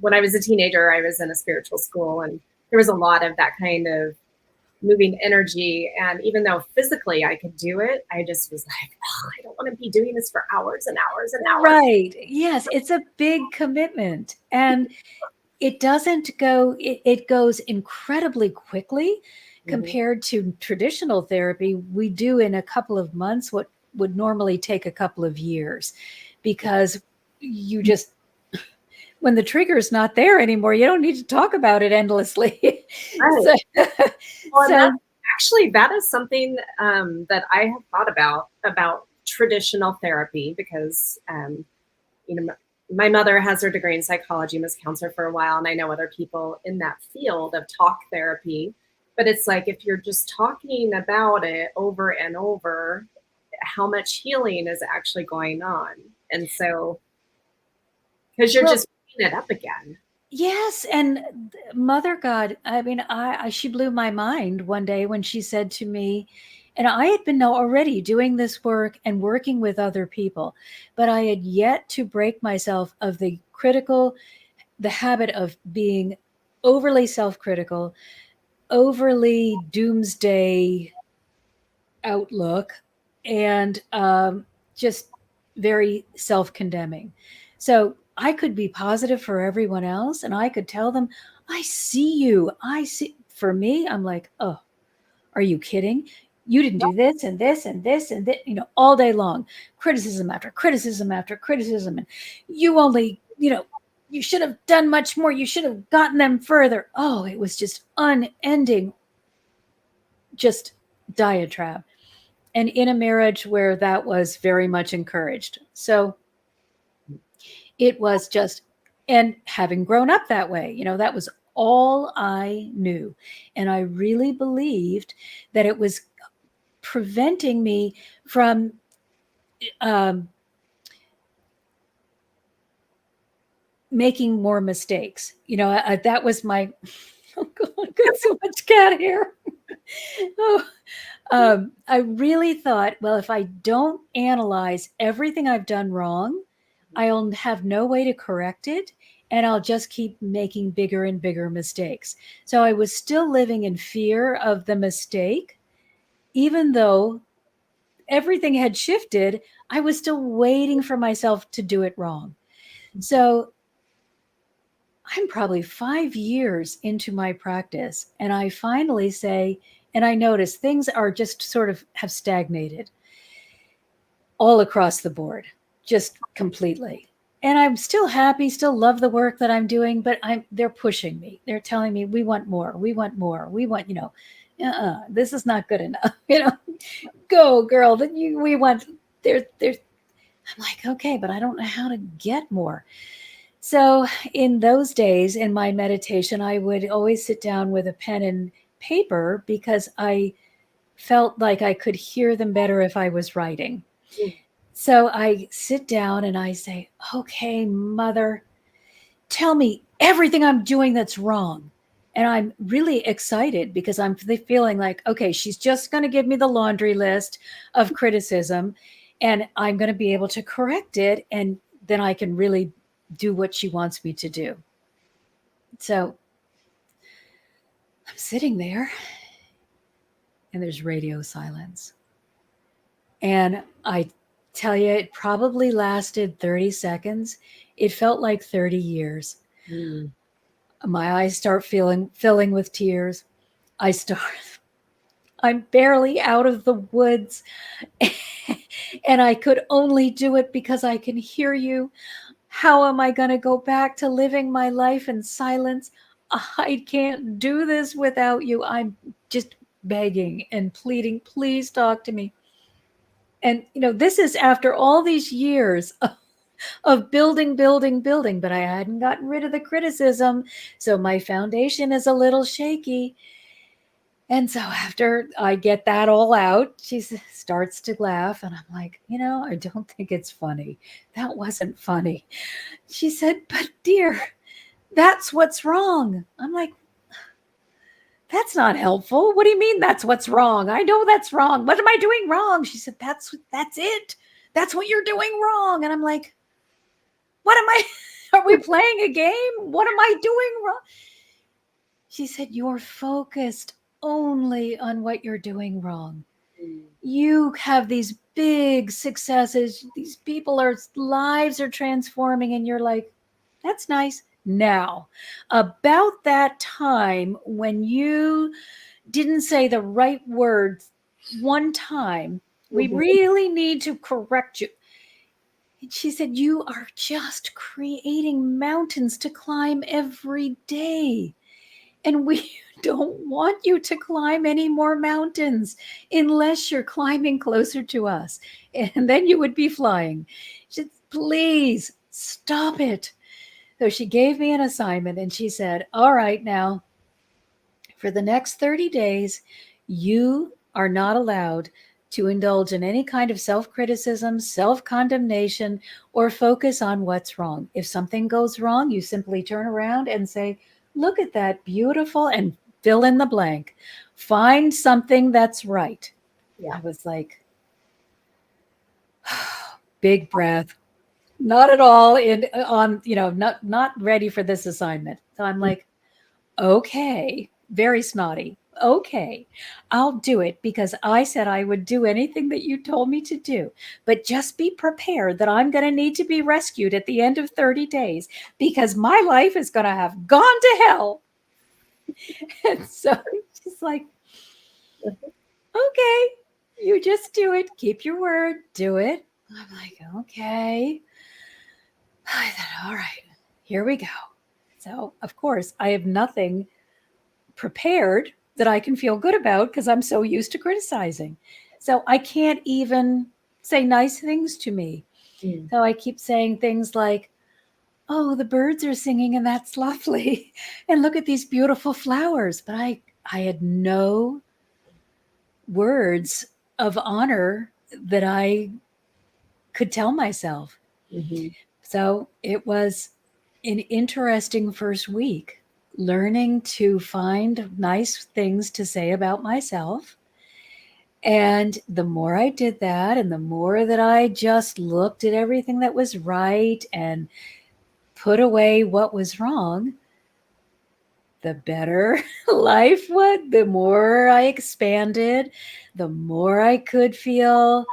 when I was a teenager, I was in a spiritual school and there was a lot of that kind of moving energy. And even though physically I could do it, I just was like, oh, I don't want to be doing this for hours and hours and hours. Right. Yes, it's a big commitment, and it doesn't go it goes incredibly quickly Mhm. compared to traditional therapy. We do in a couple of months what would normally take a couple of years, because you just when the trigger is not there anymore, you don't need to talk about it endlessly. Right. So Well, and so that is something that I have thought about traditional therapy because you know, my mother has her degree in psychology and was a counselor for a while, and I know other people in that field of talk therapy. But it's like if you're just talking about it over and over, how much healing is actually going on? And so, because you're well, just bringing it up again. yes, and Mother God, I mean, she blew my mind one day when she said to me, and I had been already doing this work and working with other people, but I had yet to break myself of the habit of being overly self-critical, overly doomsday outlook, and just very self-condemning. So I could be positive for everyone else, and I could tell them, I see you. I see. For me, I'm like, oh, are you kidding? You didn't do this and this and this and this, all day long, criticism after criticism after criticism. And you only, you should have done much more. You should have gotten them further. Oh, it was just unending, just diatribe, and in a marriage where that was very much encouraged. So it was just, and having grown up that way, that was all I knew. And I really believed that it was preventing me from um, making more mistakes. That was my, oh God, I've got so much cat hair. Oh, I really thought, well, if I don't analyze everything I've done wrong, I'll have no way to correct it, and I'll just keep making bigger and bigger mistakes. So I was still living in fear of the mistake, even though everything had shifted. I was still waiting for myself to do it wrong. So I'm probably 5 years into my practice, and I finally say, and I notice things are just sort of have stagnated all across the board, just completely. And I'm still happy, still love the work that I'm doing, but they're pushing me. They're telling me, we want more, we want more, we want, this is not good enough. Go girl, we want, there's, I'm like, okay, but I don't know how to get more. So in those days in my meditation, I would always sit down with a pen and paper because I felt like I could hear them better if I was writing. So I sit down and I say, okay, Mother, tell me everything I'm doing that's wrong. And I'm really excited because I'm feeling like, okay, she's just going to give me the laundry list of criticism and I'm going to be able to correct it. And then I can really do what she wants me to do. So I'm sitting there and there's radio silence. And I tell you, it probably lasted 30 seconds. It felt like 30 years. Mm. My eyes start filling with tears. I'm barely out of the woods. And I could only do it because I can hear you. How am I going to go back to living my life in silence? I can't do this without you. I'm just begging and pleading, please talk to me. And, this is after all these years of building, but I hadn't gotten rid of the criticism. So my foundation is a little shaky. And so after I get that all out, she starts to laugh. And I'm like, I don't think it's funny. That wasn't funny. She said, but dear, that's what's wrong. I'm like, that's not helpful. What do you mean that's what's wrong? I know that's wrong. What am I doing wrong? She said, that's it. That's what you're doing wrong. And I'm like, what am I? Are we playing a game? What am I doing wrong? She said, you're focused only on what you're doing wrong. You have these big successes. These lives are transforming. And you're like, that's nice. Now, about that time when you didn't say the right words one time, we really need to correct you. And she said, you are just creating mountains to climb every day. And we don't want you to climb any more mountains unless you're climbing closer to us. And then you would be flying. She said, please stop it. So she gave me an assignment and she said, all right, now for the next 30 days, you are not allowed to indulge in any kind of self-criticism, self-condemnation, or focus on what's wrong. If something goes wrong, you simply turn around and say, look at that beautiful, and fill in the blank. Find something that's right. Yeah. I was like, big breath. Not at all not ready for this assignment. So I'm like, okay, very snotty. Okay, I'll do it because I said I would do anything that you told me to do. But just be prepared that I'm going to need to be rescued at the end of 30 days because my life is going to have gone to hell. And so she's like, okay, you just do it. Keep your word. Do it. I'm like, okay. I thought, all right, here we go. So, of course, I have nothing prepared that I can feel good about because I'm so used to criticizing. So I can't even say nice things to me. So I keep saying things like, oh, the birds are singing and that's lovely. And look at these beautiful flowers. But I had no words of honor that I could tell myself. Mm-hmm. So it was an interesting first week, learning to find nice things to say about myself. And the more I did that, and the more that I just looked at everything that was right and put away what was wrong, the better life would. The more I expanded, the more I could feel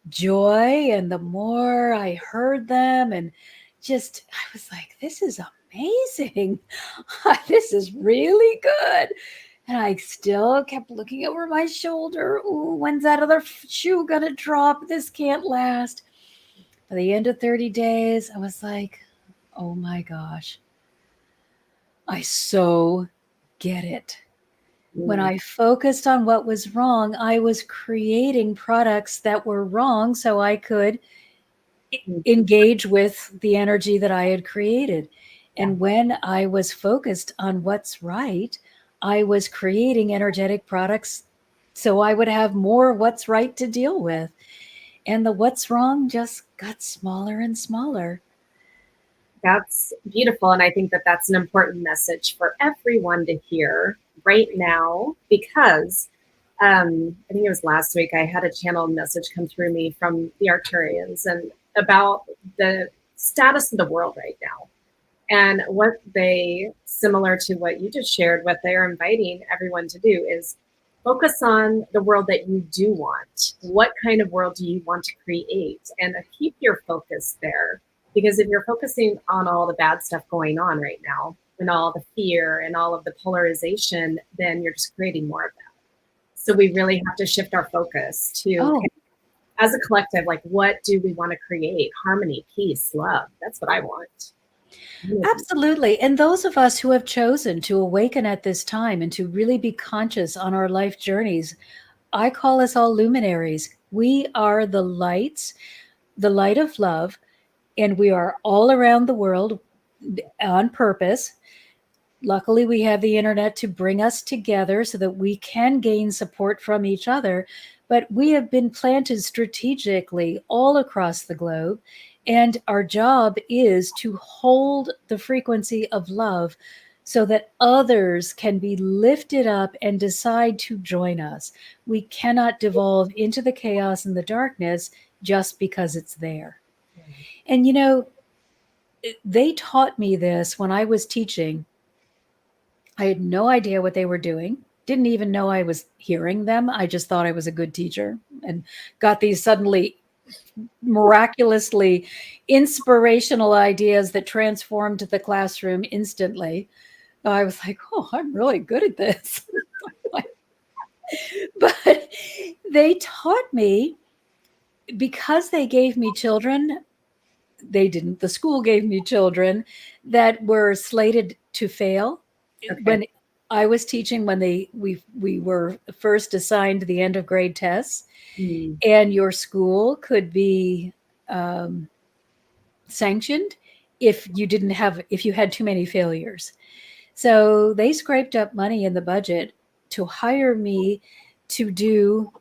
joy, and the more I heard them, and just, I was like, this is amazing. This is really good. And I still kept looking over my shoulder. Ooh, when's that other shoe gonna drop? This can't last. By the end of 30 days, I was like, oh my gosh, I so get it. When I focused on what was wrong, I was creating products that were wrong so I could engage with the energy that I had created. And when I was focused on what's right, I was creating energetic products so I would have more what's right to deal with. And the what's wrong just got smaller and smaller. That's beautiful. And I think that that's an important message for everyone to hear right now, because I think it was last week, I had a channeled message come through me from the Arcturians and about the status of the world right now. And what they, similar to what you just shared, what they're inviting everyone to do is focus on the world that you do want. What kind of world do you want to create? And keep your focus there. Because if you're focusing on all the bad stuff going on right now, and all the fear and all of the polarization, then you're just creating more of that. So we really have to shift our focus to, as a collective, like, what do we want to create? Harmony, peace, love. That's what I want. Absolutely. And those of us who have chosen to awaken at this time and to really be conscious on our life journeys, I call us all luminaries. We are the lights, the light of love, and we are all around the world on purpose. Luckily, we have the internet to bring us together so that we can gain support from each other. But we have been planted strategically all across the globe. And our job is to hold the frequency of love so that others can be lifted up and decide to join us. We cannot devolve into the chaos and the darkness just because it's there. And, you know, they taught me this when I was teaching. I had no idea what they were doing. Didn't even know I was hearing them. I just thought I was a good teacher and got these suddenly miraculously inspirational ideas that transformed the classroom instantly. I was like, oh, I'm really good at this. But they taught me, because they gave me children, they didn't, the school gave me children that were slated to fail. When I was teaching, when we were first assigned the end of grade tests, and your school could be sanctioned if you had too many failures. So they scraped up money in the budget to hire me to do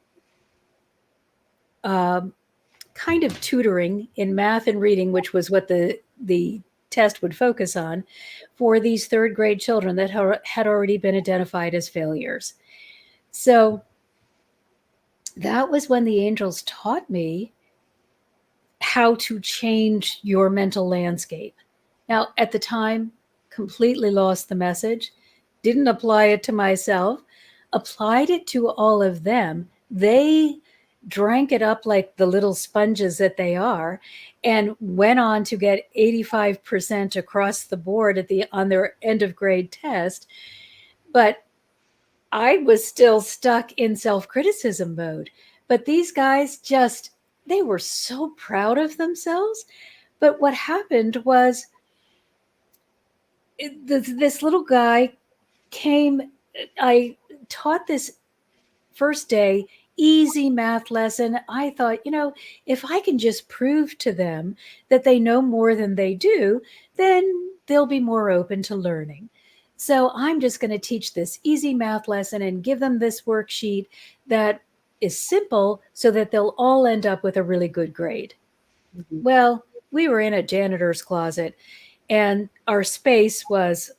kind of tutoring in math and reading, which was what the test would focus on, for these third grade children that had already been identified as failures. So that was when the angels taught me how to change your mental landscape. Now, at the time, completely lost the message, didn't apply it to myself, applied it to all of them. They drank it up like the little sponges that they are, and went on to get 85% across the board on their end of grade test. But I was still stuck in self-criticism mode. But these guys they were so proud of themselves. But what happened was this little guy came. I taught this first day easy math lesson. I thought, if I can just prove to them that they know more than they do, then they'll be more open to learning. So I'm just going to teach this easy math lesson and give them this worksheet that is simple so that they'll all end up with a really good grade. Well, we were in a janitor's closet, and our space was,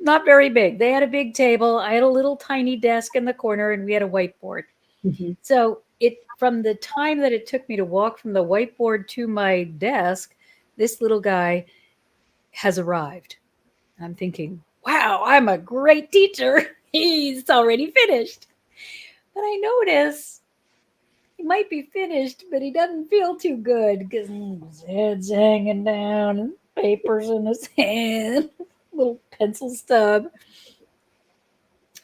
not very big. They had a big table. I had a little tiny desk in the corner, and we had a whiteboard. So from the time that it took me to walk from the whiteboard to my desk, this little guy has arrived. I'm thinking, wow, I'm a great teacher. He's already finished. But I notice he might be finished, but he doesn't feel too good because his head's hanging down and papers in his hand, little pencil stub.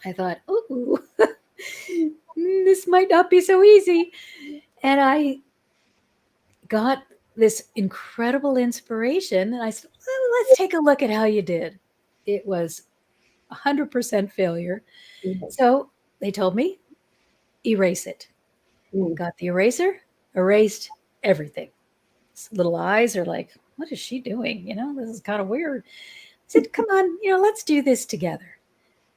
I thought, ooh, this might not be so easy. And I got this incredible inspiration. And I said, well, let's take a look at how you did. It was 100% failure. Mhm. So they told me, erase it. Mm. Got the eraser, erased everything. His little eyes are like, what is she doing? This is kind of weird. I said, come on, let's do this together.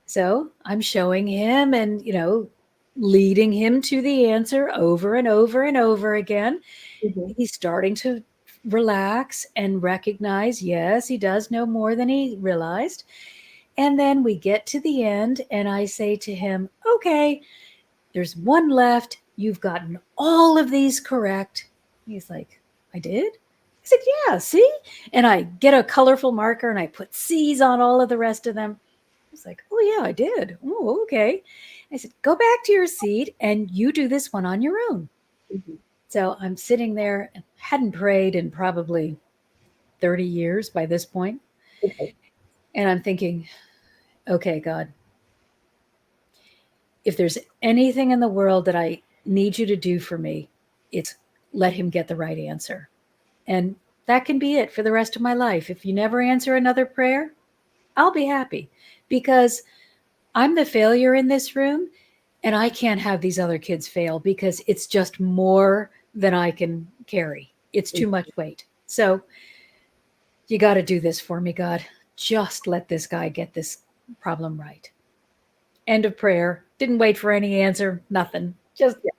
So I'm showing him and, leading him to the answer over and over and over again. Mhm. He's starting to relax and recognize, yes, he does know more than he realized. And then we get to the end, and I say to him, okay, there's one left. You've gotten all of these correct. He's like, I did? I said, yeah, see? And I get a colorful marker and I put C's on all of the rest of them. He's like, oh, yeah, I did. Oh, okay. I said, go back to your seat and you do this one on your own. Mhm. So I'm sitting there and hadn't prayed in probably 30 years by this point. Okay. And I'm thinking, okay, God, if there's anything in the world that I need you to do for me, it's let him get the right answer. And that can be it for the rest of my life. If you never answer another prayer, I'll be happy because I'm the failure in this room and I can't have these other kids fail because it's just more than I can carry. It's too much weight. So you got to do this for me, God. Just let this guy get this problem right. End of prayer. Didn't wait for any answer, nothing. Just Yeah.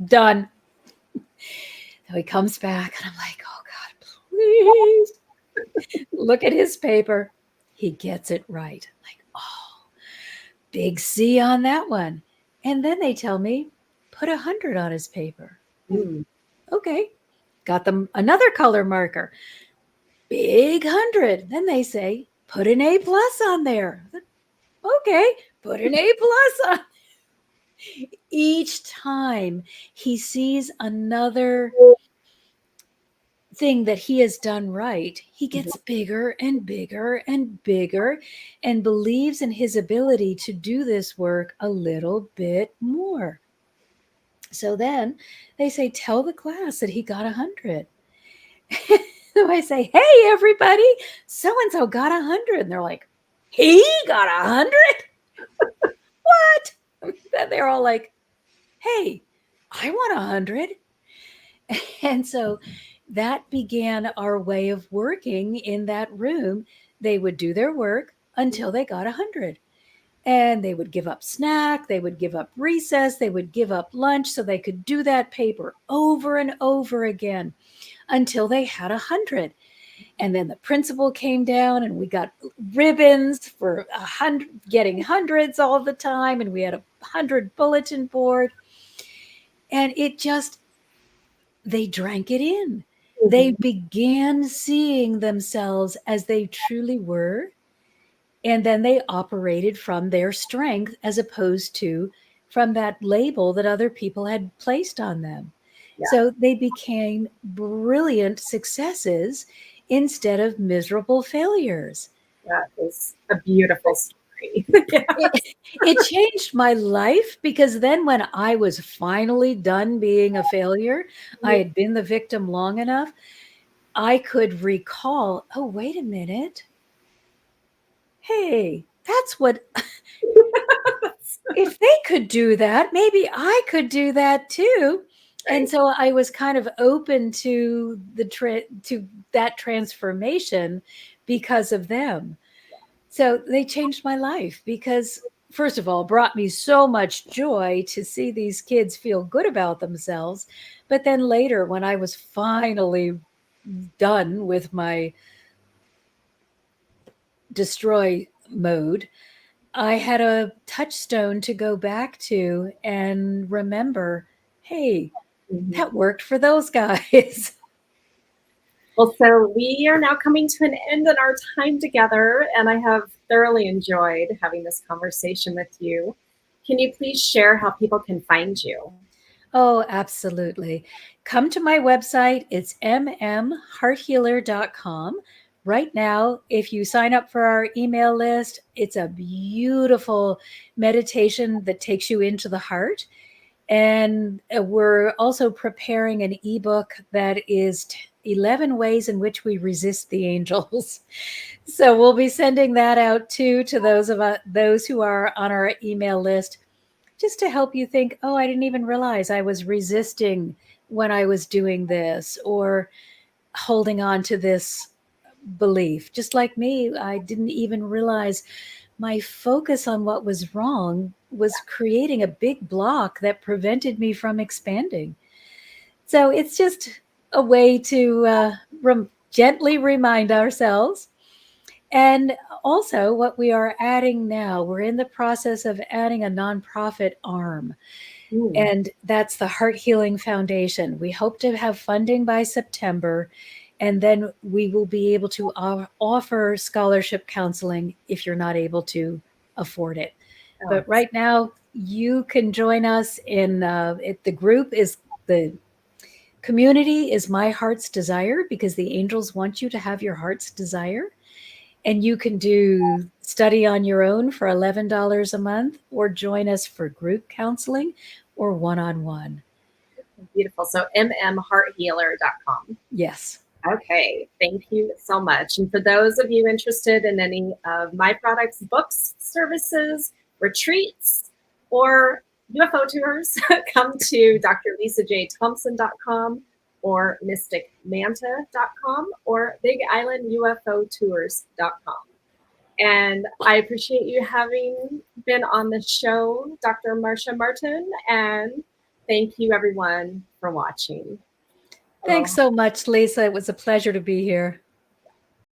done. So he comes back, and I'm like, oh God, please look at his paper. He gets it right. I'm like, oh, big C on that one. And then they tell me, put 100 on his paper. Mm. Okay. Got them another color marker. Big 100. Then they say, put an A plus on there. Okay, put an A plus on. Each time he sees another thing that he has done right, he gets bigger and bigger and bigger and believes in his ability to do this work a little bit more. So then they say, tell the class that he got 100. So I say, hey, everybody, so and so got 100. And they're like, he got 100? What? Then they're all like, hey, I want 100. And so that began our way of working in that room. They would do their work until they got 100. And they would give up snack, they would give up recess, they would give up lunch so they could do that paper over and over again until they had 100. And then the principal came down and we got ribbons for 100, getting hundreds all the time. And we had 100 bulletin board. And it just, they drank it in. They Mhm. began seeing themselves as they truly were. And then they operated from their strength as opposed to from that label that other people had placed on them. Yeah. So they became brilliant successes instead of miserable failures. That is a beautiful story. Yeah. It changed my life because then when I was finally done being a failure, I had been the victim long enough, I could recall, oh, wait a minute. Hey, that's what, if they could do that, maybe I could do that too. And Right. so I was kind of open to to that transformation because of them. So they changed my life because, first of all, brought me so much joy to see these kids feel good about themselves. But then later, when I was finally done with my destroy mode, I had a touchstone to go back to and remember, hey, Mhm. that worked for those guys. Well, so we are now coming to an end in our time together, and I have thoroughly enjoyed having this conversation with you. Can you please share how people can find you? Oh, absolutely. Come to my website. It's mmhearthealer.com. Right now, if you sign up for our email list, it's a beautiful meditation that takes you into the heart. And we're also preparing an ebook that is 11 ways in which we resist the angels. So we'll be sending that out too to those who are on our email list, just to help you think, oh, I didn't even realize I was resisting when I was doing this, or holding on to this belief. Just like me, I didn't even realize my focus on what was wrong was creating a big block that prevented me from expanding. So it's just a way to gently remind ourselves. And also, what we are adding now, we're in the process of adding a nonprofit arm, and that's the Heart Healing Foundation. We hope to have funding by September, and then we will be able to offer scholarship counseling if you're not able to afford it. But right now, you can join us in the group is the community is My Heart's Desire, because the angels want you to have your heart's desire. And you can do study on your own for $11 a month, or join us for group counseling or one-on-one. Beautiful. So mmhearthealer.com. Yes. Okay. Thank you so much. And for those of you interested in any of my products, books, services, retreats, or UFO tours, come to drlisajthompson.com or mysticmanta.com or bigislandUFOtours.com. And I appreciate you having been on the show, Dr. Marcia Martin, and thank you everyone for watching. Thanks so much, Lisa. It was a pleasure to be here.